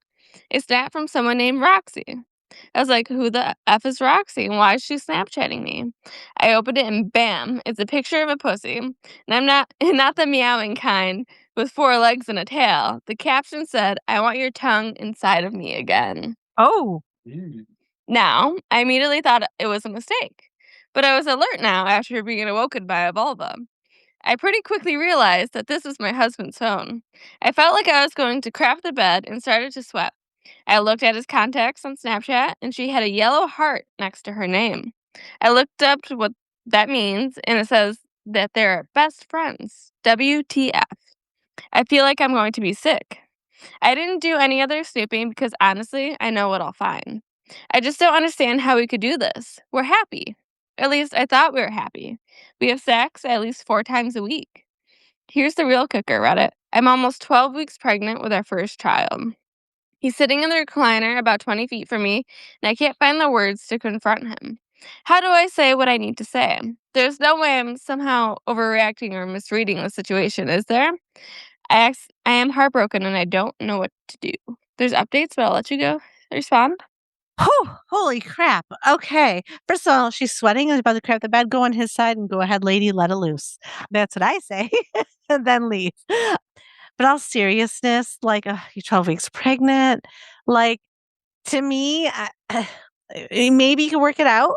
A snap from someone named Roxy. I was like, who the F is Roxy and why is she Snapchatting me? I opened it and bam, it's a picture of a pussy. And I'm not the meowing kind with 4 legs and a tail. The caption said, I want your tongue inside of me again. Oh. Mm. Now, I immediately thought it was a mistake. But I was alert now after being awoken by a vulva. I pretty quickly realized that this was my husband's phone. I felt like I was going to crap the bed and started to sweat. I looked at his contacts on Snapchat and she had a yellow heart next to her name. I looked up to what that means and it says that they're best friends. WTF. I feel like I'm going to be sick. I didn't do any other snooping because honestly, I know what I'll find. I just don't understand how we could do this. We're happy. At least I thought we were happy. We have sex at least 4 times a week. Here's the real kicker, Reddit. I'm almost 12 weeks pregnant with our first child. He's sitting in the recliner about 20 feet from me, and I can't find the words to confront him. How do I say what I need to say? There's no way I'm somehow overreacting or misreading the situation, is there? I am heartbroken and I don't know what to do. There's updates, but I'll let you go respond. Whew, holy crap. Okay. First of all, she's sweating and about to crap the bed. Go on his side and go ahead, lady, let it loose. That's what I say. And then leave. But all seriousness, like, you're 12 weeks pregnant. Like, to me, maybe you can work it out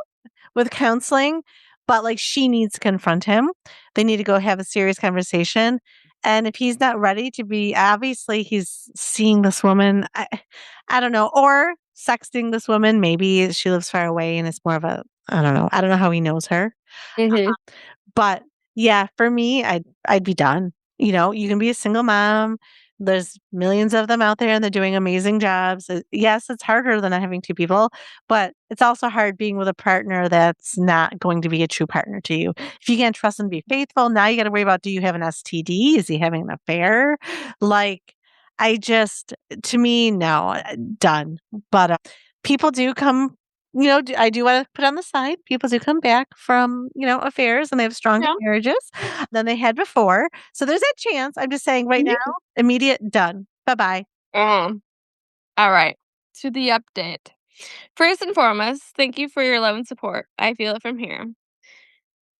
with counseling, but like she needs to confront him. They need to go have a serious conversation. And if he's not ready to be, obviously he's seeing this woman, I don't know, or sexting this woman. Maybe she lives far away and it's more of a, I don't know. I don't know how he knows her. Mm-hmm. But yeah, for me, I'd be done. You know, you can be a single mom. There's millions of them out there and they're doing amazing jobs. Yes, it's harder than not having two people, but it's also hard being with a partner that's not going to be a true partner to you. If you can't trust and be faithful, now you got to worry about, do you have an STD? Is he having an affair? Like, to me, no, done. But people do come, I do want to put on the side. People do come back from, affairs and they have stronger Yeah. marriages than they had before. So there's that chance. I'm just saying right now, immediate done. Bye-bye. All right. To the update. First and foremost, thank you for your love and support. I feel it from here.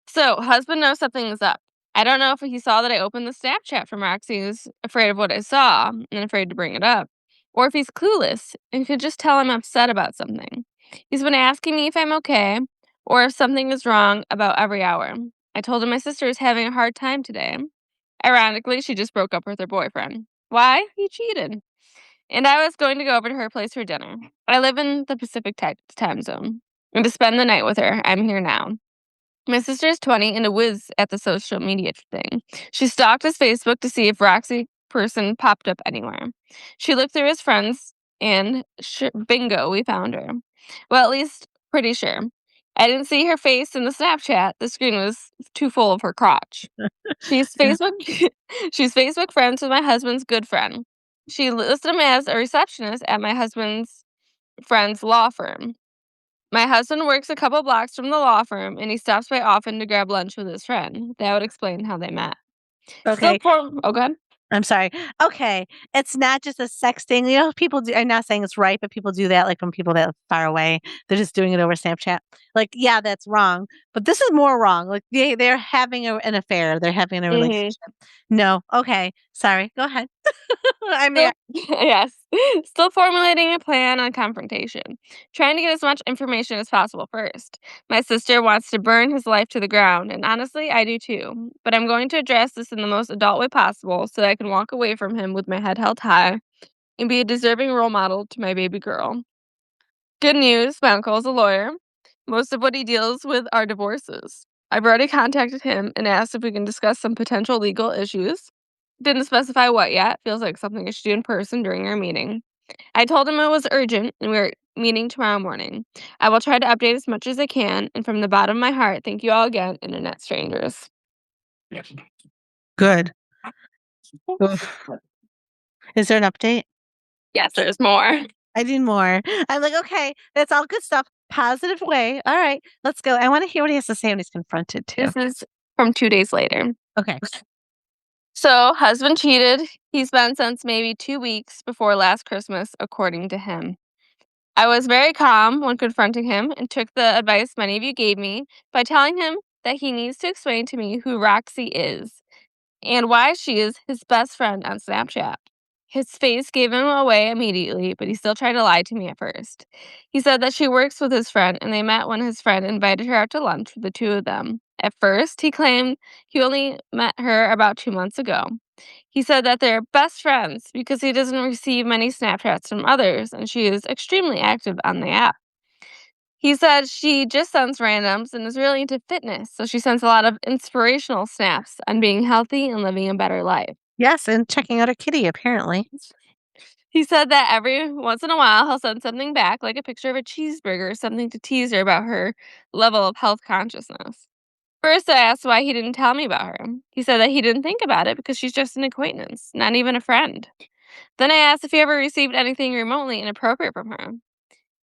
So, husband knows something is up. I don't know if he saw that I opened the Snapchat from Roxy and was afraid of what I saw and afraid to bring it up, or if he's clueless and could just tell I'm upset about something. He's been asking me if I'm okay or if something is wrong about every hour. I told him my sister is having a hard time today. Ironically, she just broke up with her boyfriend. Why? He cheated. And I was going to go over to her place for dinner. I live in the Pacific time zone. And to spend the night with her, I'm here now. My sister is 20 and a whiz at the social media thing. She stalked his Facebook to see if Roxy person popped up anywhere. She looked through his friends and bingo, we found her. Well, at least pretty sure. I didn't see her face in the Snapchat. The screen was too full of her crotch. She's Facebook she's Facebook friends with my husband's good friend. She listed him as a receptionist at my husband's friend's law firm. My husband works a couple blocks from the law firm, and he stops by often to grab lunch with his friend. That would explain how they met. Still Okay. oh, go ahead. I'm sorry. Okay. It's not just a sexting. You know, people do, I'm not saying it's right, but people do that like from people that are far away. They're just doing it over Snapchat. Like, yeah, that's wrong. But this is more wrong. Like they're having an affair. They're having a Mhm. relationship. No. Okay. Sorry. Go ahead. I mean, Still yes. Still formulating a plan on confrontation. Trying to get as much information as possible first. My sister wants to burn his life to the ground, and honestly, I do too. But I'm going to address this in the most adult way possible so that I can walk away from him with my head held high and be a deserving role model to my baby girl. Good news, my uncle is a lawyer. Most of what he deals with are divorces. I've already contacted him and asked if we can discuss some potential legal issues. Didn't specify what yet. Feels like something I should do in person during our meeting. I told him it was urgent and we are meeting tomorrow morning. I will try to update as much as I can, and from the bottom of my heart, thank you all again, internet strangers. good. Oof. Is there an update? Yes, there's more. I need more. I'm like, okay, that's all good stuff. Positive way. All right, let's go. I want to hear what he has to say when he's confronted too. This is from 2 days later. Okay. So, husband cheated. He's been since maybe 2 weeks before last Christmas, according to him. I was very calm when confronting him and took the advice many of you gave me by telling him that he needs to explain to me who Roxy is and why she is his best friend on Snapchat. His face gave him away immediately, but he still tried to lie to me at first. He said that she works with his friend and they met when his friend invited her out to lunch with the two of them. At first, he claimed he only met her about 2 months ago. He said that they're best friends because he doesn't receive many Snapchats from others and she is extremely active on the app. He said she just sends randoms and is really into fitness, so she sends a lot of inspirational snaps on being healthy and living a better life. Yes, and checking out a kitty apparently. He said that every once in a while he'll send something back, like a picture of a cheeseburger or something to tease her about her level of health consciousness. First, I asked why he didn't tell me about her. He said that he didn't think about it because she's just an acquaintance, not even a friend. Then I asked if he ever received anything remotely inappropriate from her.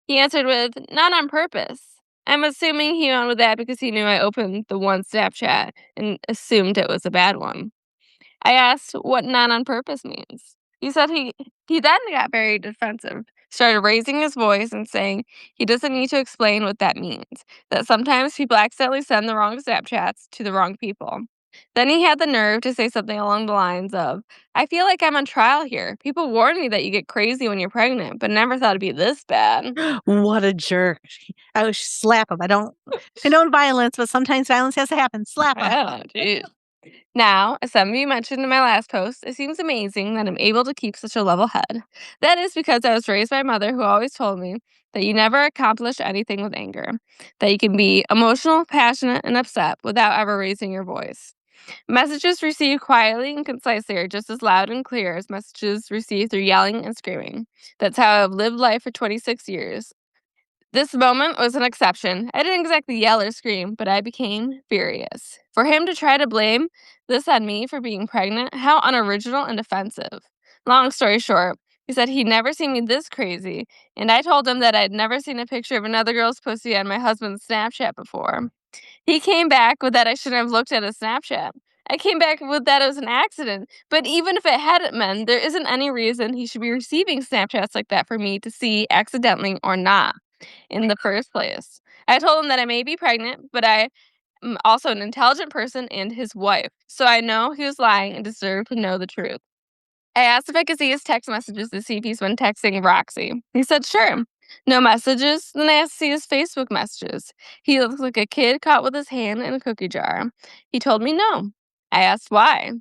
He answered with, not on purpose. I'm assuming he went with that because he knew I opened the one Snapchat and assumed it was a bad one. I asked what not on purpose means. He said he then got very defensive, started raising his voice and saying he doesn't need to explain what that means, that sometimes people accidentally send the wrong Snapchats to the wrong people. Then he had the nerve to say something along the lines of, I feel like I'm on trial here. People warn me that you get crazy when you're pregnant, but never thought it'd be this bad. What a jerk. I would slap him. I don't condone violence, but sometimes violence has to happen. Slap him. Oh, geez. Now, as some of you mentioned in my last post, it seems amazing that I'm able to keep such a level head. That is because I was raised by a mother who always told me that you never accomplish anything with anger, that you can be emotional, passionate, and upset without ever raising your voice. Messages received quietly and concisely are just as loud and clear as messages received through yelling and screaming. That's how I've lived life for 26 years. This moment was an exception. I didn't exactly yell or scream, but I became furious. For him to try to blame this on me for being pregnant, how unoriginal and offensive. Long story short, he said he'd never seen me this crazy, and I told him that I'd never seen a picture of another girl's pussy on my husband's Snapchat before. He came back with that I shouldn't have looked at a Snapchat. I came back with that it was an accident, but even if it hadn't been, there isn't any reason he should be receiving Snapchats like that for me to see accidentally or not in the first place. I told him that I may be pregnant, but I am also an intelligent person and his wife, so I know he was lying and deserved to know the truth. I asked if I could see his text messages to see if he's been texting Roxy. He said, sure. No messages. Then I asked to see his Facebook messages. He looks like a kid caught with his hand in a cookie jar. He told me no. I asked why.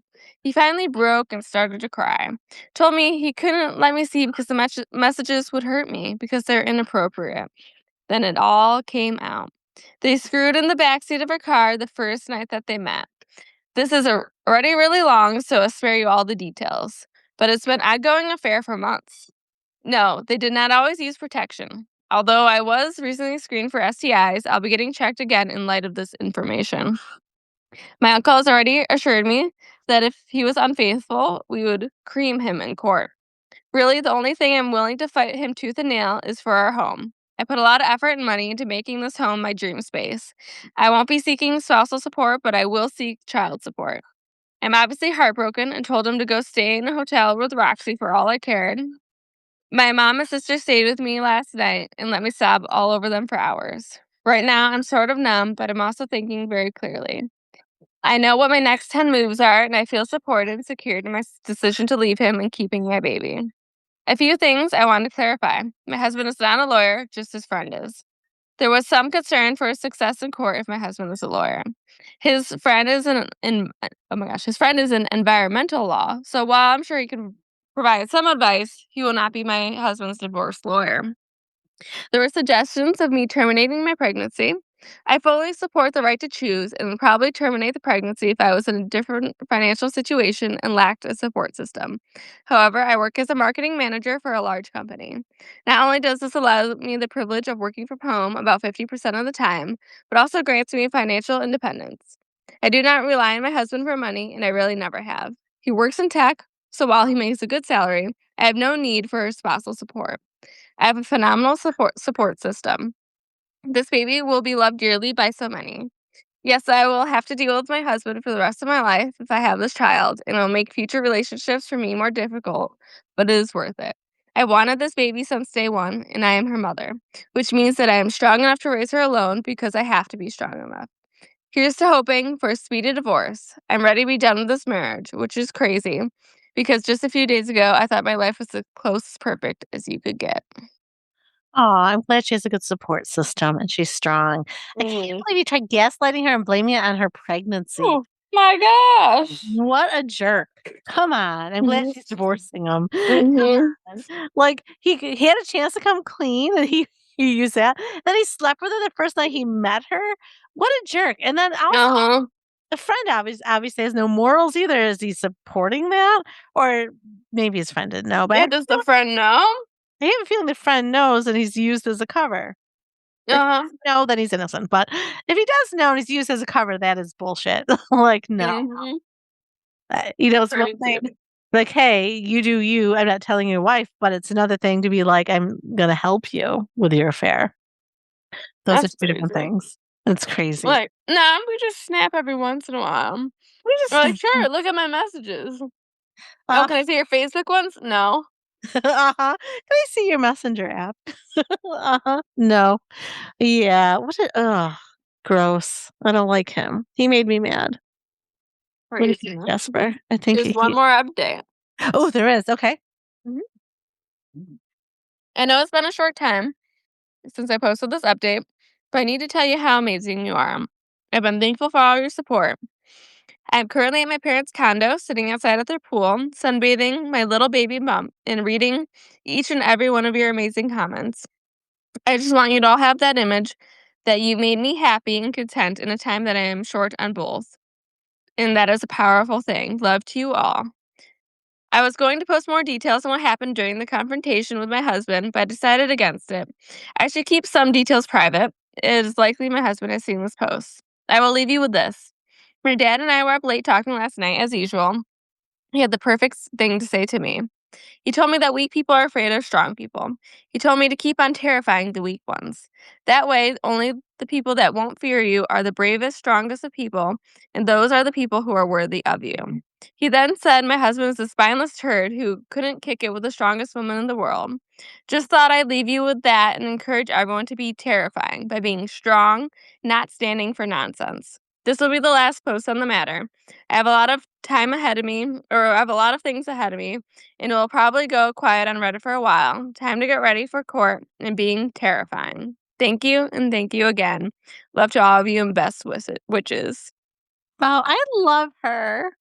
He finally broke and started to cry. Told me he couldn't let me see because the messages would hurt me because they're inappropriate. Then it all came out. They screwed in the backseat of her car the first night that they met. This is already really long, so I'll spare you all the details. But it's been an ongoing affair for months. No, they did not always use protection. Although I was recently screened for STIs, I'll be getting checked again in light of this information. My uncle has already assured me that if he was unfaithful, we would cream him in court. Really, the only thing I'm willing to fight him tooth and nail is for our home. I put a lot of effort and money into making this home my dream space. I won't be seeking spousal support, but I will seek child support. I'm obviously heartbroken and told him to go stay in a hotel with Roxy for all I cared. My mom and sister stayed with me last night and let me sob all over them for hours. Right now, I'm sort of numb, but I'm also thinking very clearly. I know what my next 10 moves are, and I feel supported and secured in my decision to leave him and keeping my baby. A few things I want to clarify. My husband is not a lawyer, just his friend is. There was some concern for his success in court if my husband was a lawyer. His friend is his friend is in environmental law. So while I'm sure he can provide some advice, he will not be my husband's divorce lawyer. There were suggestions of me terminating my pregnancy. I fully support the right to choose and would probably terminate the pregnancy if I was in a different financial situation and lacked a support system. However, I work as a marketing manager for a large company. Not only does this allow me the privilege of working from home about 50% of the time, but also grants me financial independence. I do not rely on my husband for money, and I really never have. He works in tech, so while he makes a good salary, I have no need for spousal support. I have a phenomenal support system. This baby will be loved dearly by so many. Yes, I will have to deal with my husband for the rest of my life if I have this child, and it will make future relationships for me more difficult, but it is worth it. I wanted this baby since day one, and I am her mother, which means that I am strong enough to raise her alone because I have to be strong enough. Here's to hoping for a speedy divorce. I'm ready to be done with this marriage, which is crazy, because just a few days ago, I thought my life was as close to perfect as you could get. Oh, I'm glad she has a good support system and she's strong. I can't Mhm. believe you tried gaslighting her and blaming it on her pregnancy. Oh my gosh. What a jerk. Come on. I'm glad Mhm. she's divorcing him. Mhm. Like, he had a chance to come clean and he used that. Then he slept with her the first night he met her. What a jerk. And then also, Uh-huh. the friend obviously has no morals either. Is he supporting that? Or maybe his friend didn't know, but Yeah, does the friend know? I have a feeling the friend knows and he's used as a cover. If he Uh-huh. doesn't know, then he's innocent, but if he does know and he's used as a cover, that is bullshit. Like, no. Mhm. It's one Crazy. thing, like, "Hey, you do you, I'm not telling your wife," but it's another thing to be like, "I'm gonna help you with your affair." Those are That's 2 different crazy. things. It's crazy. Like, nah, we just snap every once in a while. We We're just like, sure, look at my messages. Oh, uh, can I see your Facebook ones? No. uh-huh. "Can I see your messenger app?" Uh-huh. No. Yeah, what a ugh, gross. I don't like him. He made me mad. What do you think, Crazy. Jasper? I think There's one he more update. Oh, there is, okay. Mhm. I know it's been a short time since I posted this update, but I need to tell you how amazing you are. I've been thankful for all your support. I'm currently at my parents' condo, sitting outside at their pool, sunbathing my little baby bump, and reading each and every one of your amazing comments. I just want you to all have that image that you made me happy and content in a time that I am short on both. And that is a powerful thing. Love to you all. I was going to post more details on what happened during the confrontation with my husband, but I decided against it. I should keep some details private. It is likely my husband has seen this post. I will leave you with this. My dad and I were up late talking last night, as usual. He had the perfect thing to say to me. He told me that weak people are afraid of strong people. He told me to keep on terrifying the weak ones. That way, only the people that won't fear you are the bravest, strongest of people, and those are the people who are worthy of you. He then said my husband was a spineless turd who couldn't kick it with the strongest woman in the world. Just thought I'd leave you with that and encourage everyone to be terrifying by being strong, not standing for nonsense. This will be the last post on the matter. I have a lot of time ahead of me, or I have a lot of things ahead of me, and it will probably go quiet on Reddit for a while. Time to get ready for court and being terrifying. Thank you, and thank you again. Love to all of you and best witches. Wow, I love her.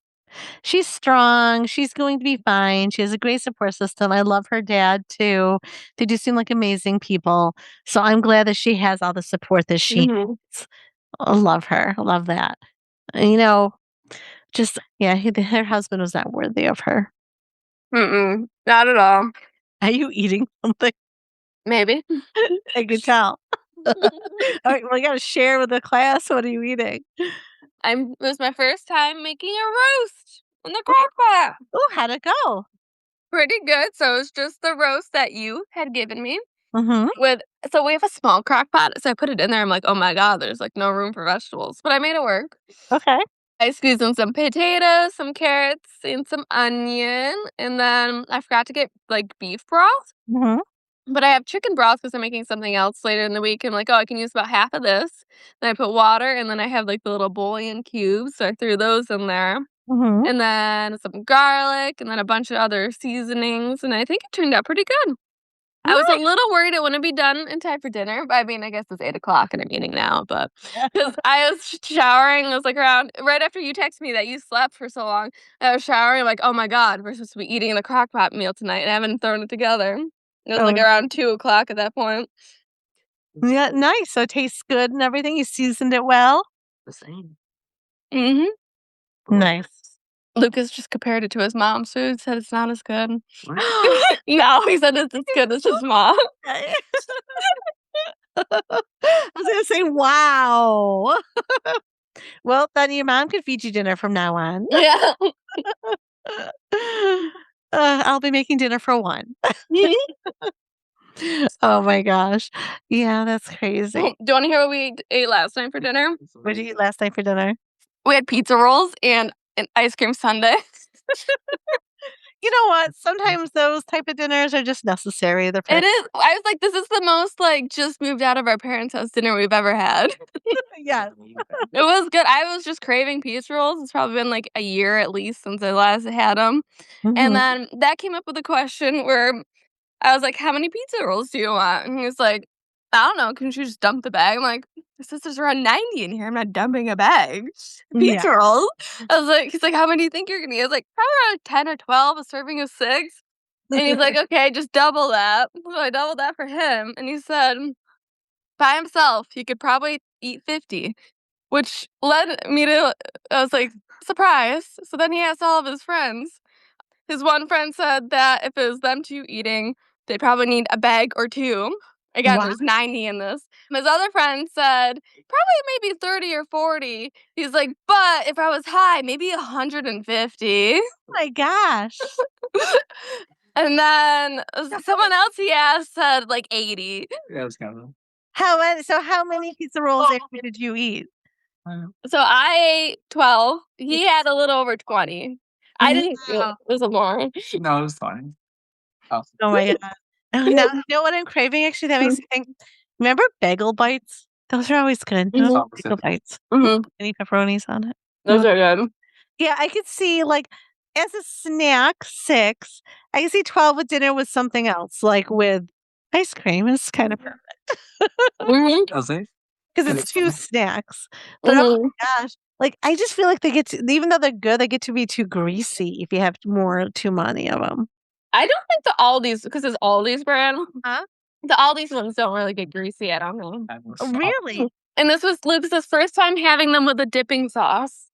She's strong, she's going to be fine, she has a great support system, I love her dad too. They do seem like amazing people, so I'm glad that she has all the support that she Mhm. needs. I love her, I love that. You know, just yeah, her husband was not worthy of her. Mm-mm. Not at all. Are you eating something? Maybe. I could tell. All right, well, you gotta share with the class. What are you eating? It was my first time making a roast in the crockpot. Oh, how'd it go? Pretty good. So it was just the roast that you had given me Mhm. so we have a small crock pot, so I put it in there. I'm like, oh my god, there's like no room for vegetables, but I made it work. Okay. I squeezed in some potatoes, some carrots, and some onion, and then I forgot to get like beef broth. Mhm. But I have chicken broth because I'm making something else later in the week. I'm like, oh, I can use about half of this. Then I put water, and then I have like the little bouillon cubes, so I threw those in there. Mhm. And then some garlic, and then a bunch of other seasonings, and I think it turned out pretty good. I was a little worried it wouldn't be done in time for dinner, but I mean, I guess it's 8 o'clock and I'm eating now, but because I was showering, I was like around right after you texted me that you slept for so long, I was showering, like, oh my god, we're supposed to be eating the crock pot meal tonight, and I haven't thrown it together. It was like Oh, around 2 o'clock at that point. yeah, nice. So it tastes good and everything. You seasoned it well. The same. Hmm. Nice. Lucas just compared it to his mom's food, said it's not as good. I No, he said it's as good as his mom. was gonna say, wow. Well, then your mom could feed you dinner from now on. Yeah. I'll be making dinner for one. Oh my gosh. Yeah, that's Do crazy. you wanna hear what we ate last night for dinner? What did you eat last night for dinner? We had pizza rolls and an ice cream sundae. You know what? Sometimes those type of dinners are just necessary. They're It is. I was like, this is the most like just moved out of our parents' house dinner we've ever had. yeah. It was good. I was just craving pizza rolls. It's probably been like a year at least since I last had them. And Mhm. then that came up with a question where I was like, how many pizza rolls do you want? And he was like, I don't know. Can you just dump the bag? I'm like, there's around 90 in here. I'm not dumping a bag. Yeah. Pizza rolls. I was like, he's like, how many do you think you're gonna eat? I was like, probably around 10 or 12, a serving of 6. And he's like, okay, just double that. So I doubled that for him. And he said, by himself, he could probably eat 50, which led me to, I was like, surprise. So then he asked all of his friends. His one friend said that if it was them two eating, they'd probably need a bag or two. Again, Wow. there's 90 in this. His other friend said probably maybe 30 or 40. He's like, but if I was high, maybe 150. Oh my gosh. And then someone else he asked said like 80. Yeah, it was kind of. How many pizza rolls actually did you eat? So I ate 12. He had a little over 20. I didn't. Wow. It was a more. No, it was fine. Oh. Oh my god. Oh, now you know what I'm craving actually that makes me think. Remember bagel bites? Those are always good. Mhm. Bagel bites. Mhm. Any pepperonis on it? Those are good. Yeah, I could see like as a snack, 6. I could see 12 with dinner with something else, like with ice cream. It's kind of perfect Mhm. Does it? because And it's it's 2 fine. snacks. But oh Mhm. my gosh, like I just feel like they get to, even though they're good, they get to be too greasy if you have too many of them. I don't think the Aldi's because it's Aldi's brand. Huh? The Aldi's ones don't really get greasy. I don't know. I was Oh, shocked. really? And this was Lucas's first time having them with a dipping sauce.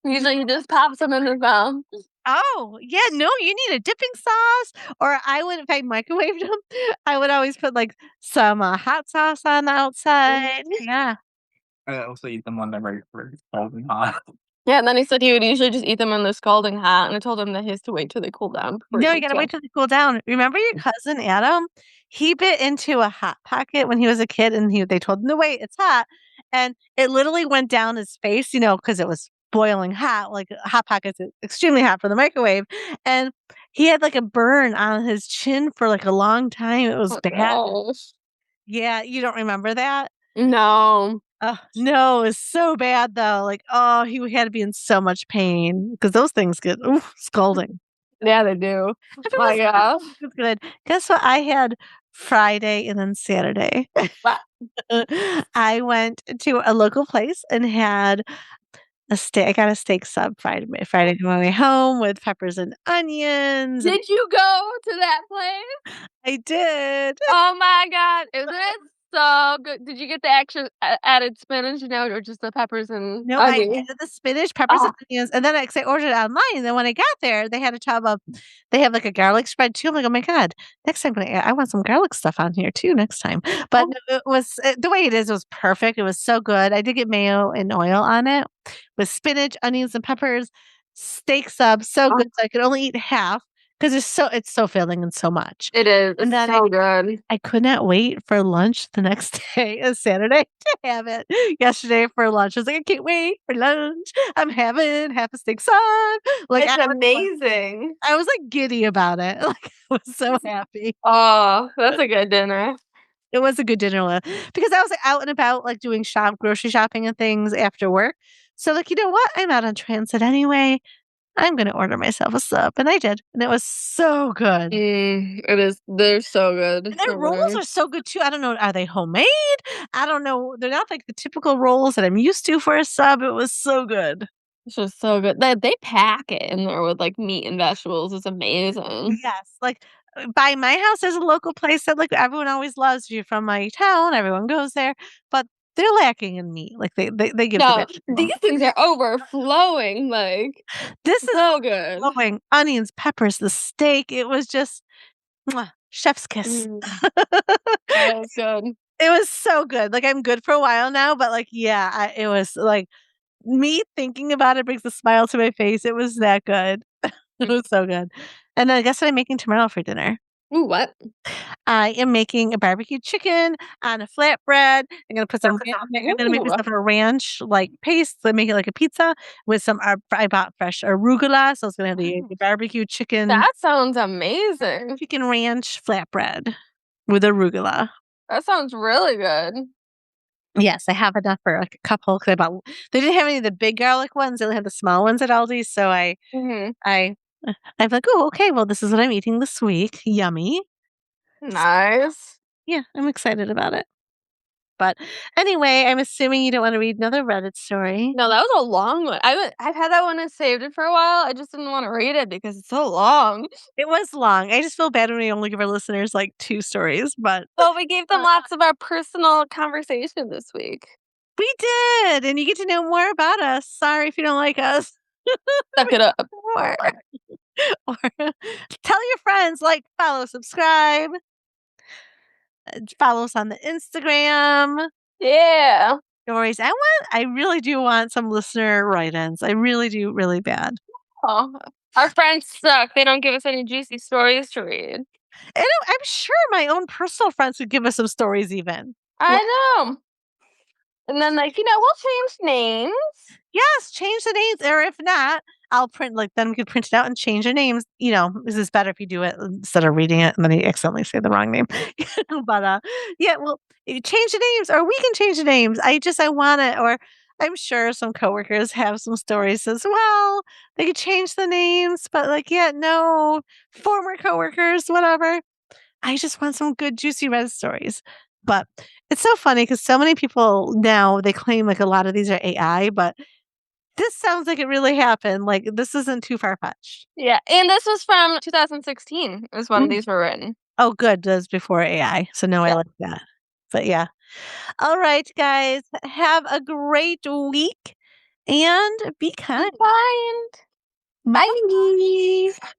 Usually he just pops them in his mouth. Oh, yeah, no, you need a dipping sauce, or I would if I microwaved them, I would always put, like, some, hot sauce on the outside. Yeah. I also eat them when they're very cold and hot. Yeah, and then he said he would usually just eat them when they're scalding hot, and I told him that he has to wait till they cool down before No, he you eats gotta them. wait till they cool down. Remember your cousin Adam? He bit into a Hot Pocket when he was a kid, and they told him to wait, it's hot, and it literally went down his face, because it was boiling hot, like, Hot Pockets is extremely hot for the microwave, and he had, like, a burn on his chin for, like, a long time. It was Oh bad. gosh. Yeah, you don't remember that? No. Oh, no, it's so bad though, like, oh, he had to be in so much pain because those things get, oof, scalding. Yeah, they do. My Everyone's gosh. it's good. Guess what I had Friday and then Saturday? What? I went to a local place and had a steak I got a steak sub Friday on my way home with peppers and onions, and Did you go to that place? I did. Oh my god. Is it so good. Did you get the extra added spinach now or just the peppers and No, I onions? added the spinach, peppers, Oh, and onions, and then I 'cause I ordered it online, and then when I got there, they had a tub of they have, like, a garlic spread too. I'm like, "Oh my god, next time I want some garlic stuff on here too next time." But oh, no, it was the way it is, it was perfect. It was so good. I did get mayo and oil on it with spinach, onions, and peppers, steak sub, so oh, good, so I could only eat half because it's so filling and so much. it is. And It's then so good. I could not wait for lunch the next day, a Saturday, to have it. Yesterday for lunch, I was like, "I can't wait for lunch. I'm having half a steak sub." Like, It's amazing. I was, like, giddy about it. Like, I was so happy. Oh, that's a good dinner. It was a good dinner because I was, like, out and about, like, doing grocery shopping and things after work. So, like, you know what? I'm out on transit anyway. I'm gonna order myself a sub, and I did, and it was so good. It is. They're so good And their over rolls there. are so good too. I don't know, are they homemade? I don't know. They're not like the typical rolls that I'm used to for a sub. It was so good. It's just so good. They pack it in there with, like, meat and vegetables. It's amazing. Yes, like, by my house, there's a local place that, like, everyone always loves. If you're from my town, everyone goes there, but they're lacking in meat. Like, they give the No, maximum. these things are overflowing, like, This is so good. overflowing. Onions, peppers, the steak. It was just mwah, chef's kiss. Mm, that is good. It was so good. Like, I'm good for a while now, but, like, yeah, it was, like, me thinking about it brings a smile to my face. It was that good. It Mm. was so good. And then guess what I'm making tomorrow for dinner? Ooh, what? I am making a barbecue chicken on a flatbread. I'm gonna make Ooh, myself a ranch, like, paste, so make it like a pizza with some I bought fresh arugula, so it's gonna have the barbecue that sounds amazing. chicken ranch flatbread with arugula. That sounds really good. Yes, I have enough for, like, a couple 'cause I bought they didn't have any of the big garlic ones, they only had the small ones at Aldi, so Mhm. I I'm like, "Oh, okay, well, this is what I'm eating this week. Yummy." S Nice. Yeah, I'm excited about it. But anyway, I'm assuming you don't wanna read another Reddit story. No, that was a long one. I've had that one and saved it for a while. I just didn't wanna read it because it's so long. It was long. I just feel bad when we only give our listeners, like, 2 stories, but Well, we gave them uh, lots of our personal conversation this week. we did, and you get to know more about us. Sorry if you don't like us. Suck it up. Or or tell your friends, like, follow, subscribe, follow us on the Instagram. Yeah. Stories. I really do want some listener write-ins. I really do, really bad. Oh, our friends suck. They don't give us any juicy stories to read. And I'm sure my own personal friends would give us some stories even. I Like, know. And then, like, we'll change names. yes, change the names, or if not, I'll print like then we could print it out and change their names. This is better if you do it instead of reading it and then you accidentally say the wrong name. But yeah, well, you change the names, or we can change the names. I want it, or I'm sure some coworkers have some stories as well. They could change the names, but like, yeah, no, former coworkers, whatever. I just want some good juicy red stories. But it's so funny because so many people now they claim like a lot of these are AI, but this sounds like it really happened. Like, this isn't too far-fetched. Yeah, and this was from 2016 is when Mm. these were written. Oh, good. That's before AI. So, no, I Yeah. like that. But, yeah. All right, guys. Have a great week and be Be kind. kind. Bye. Bye.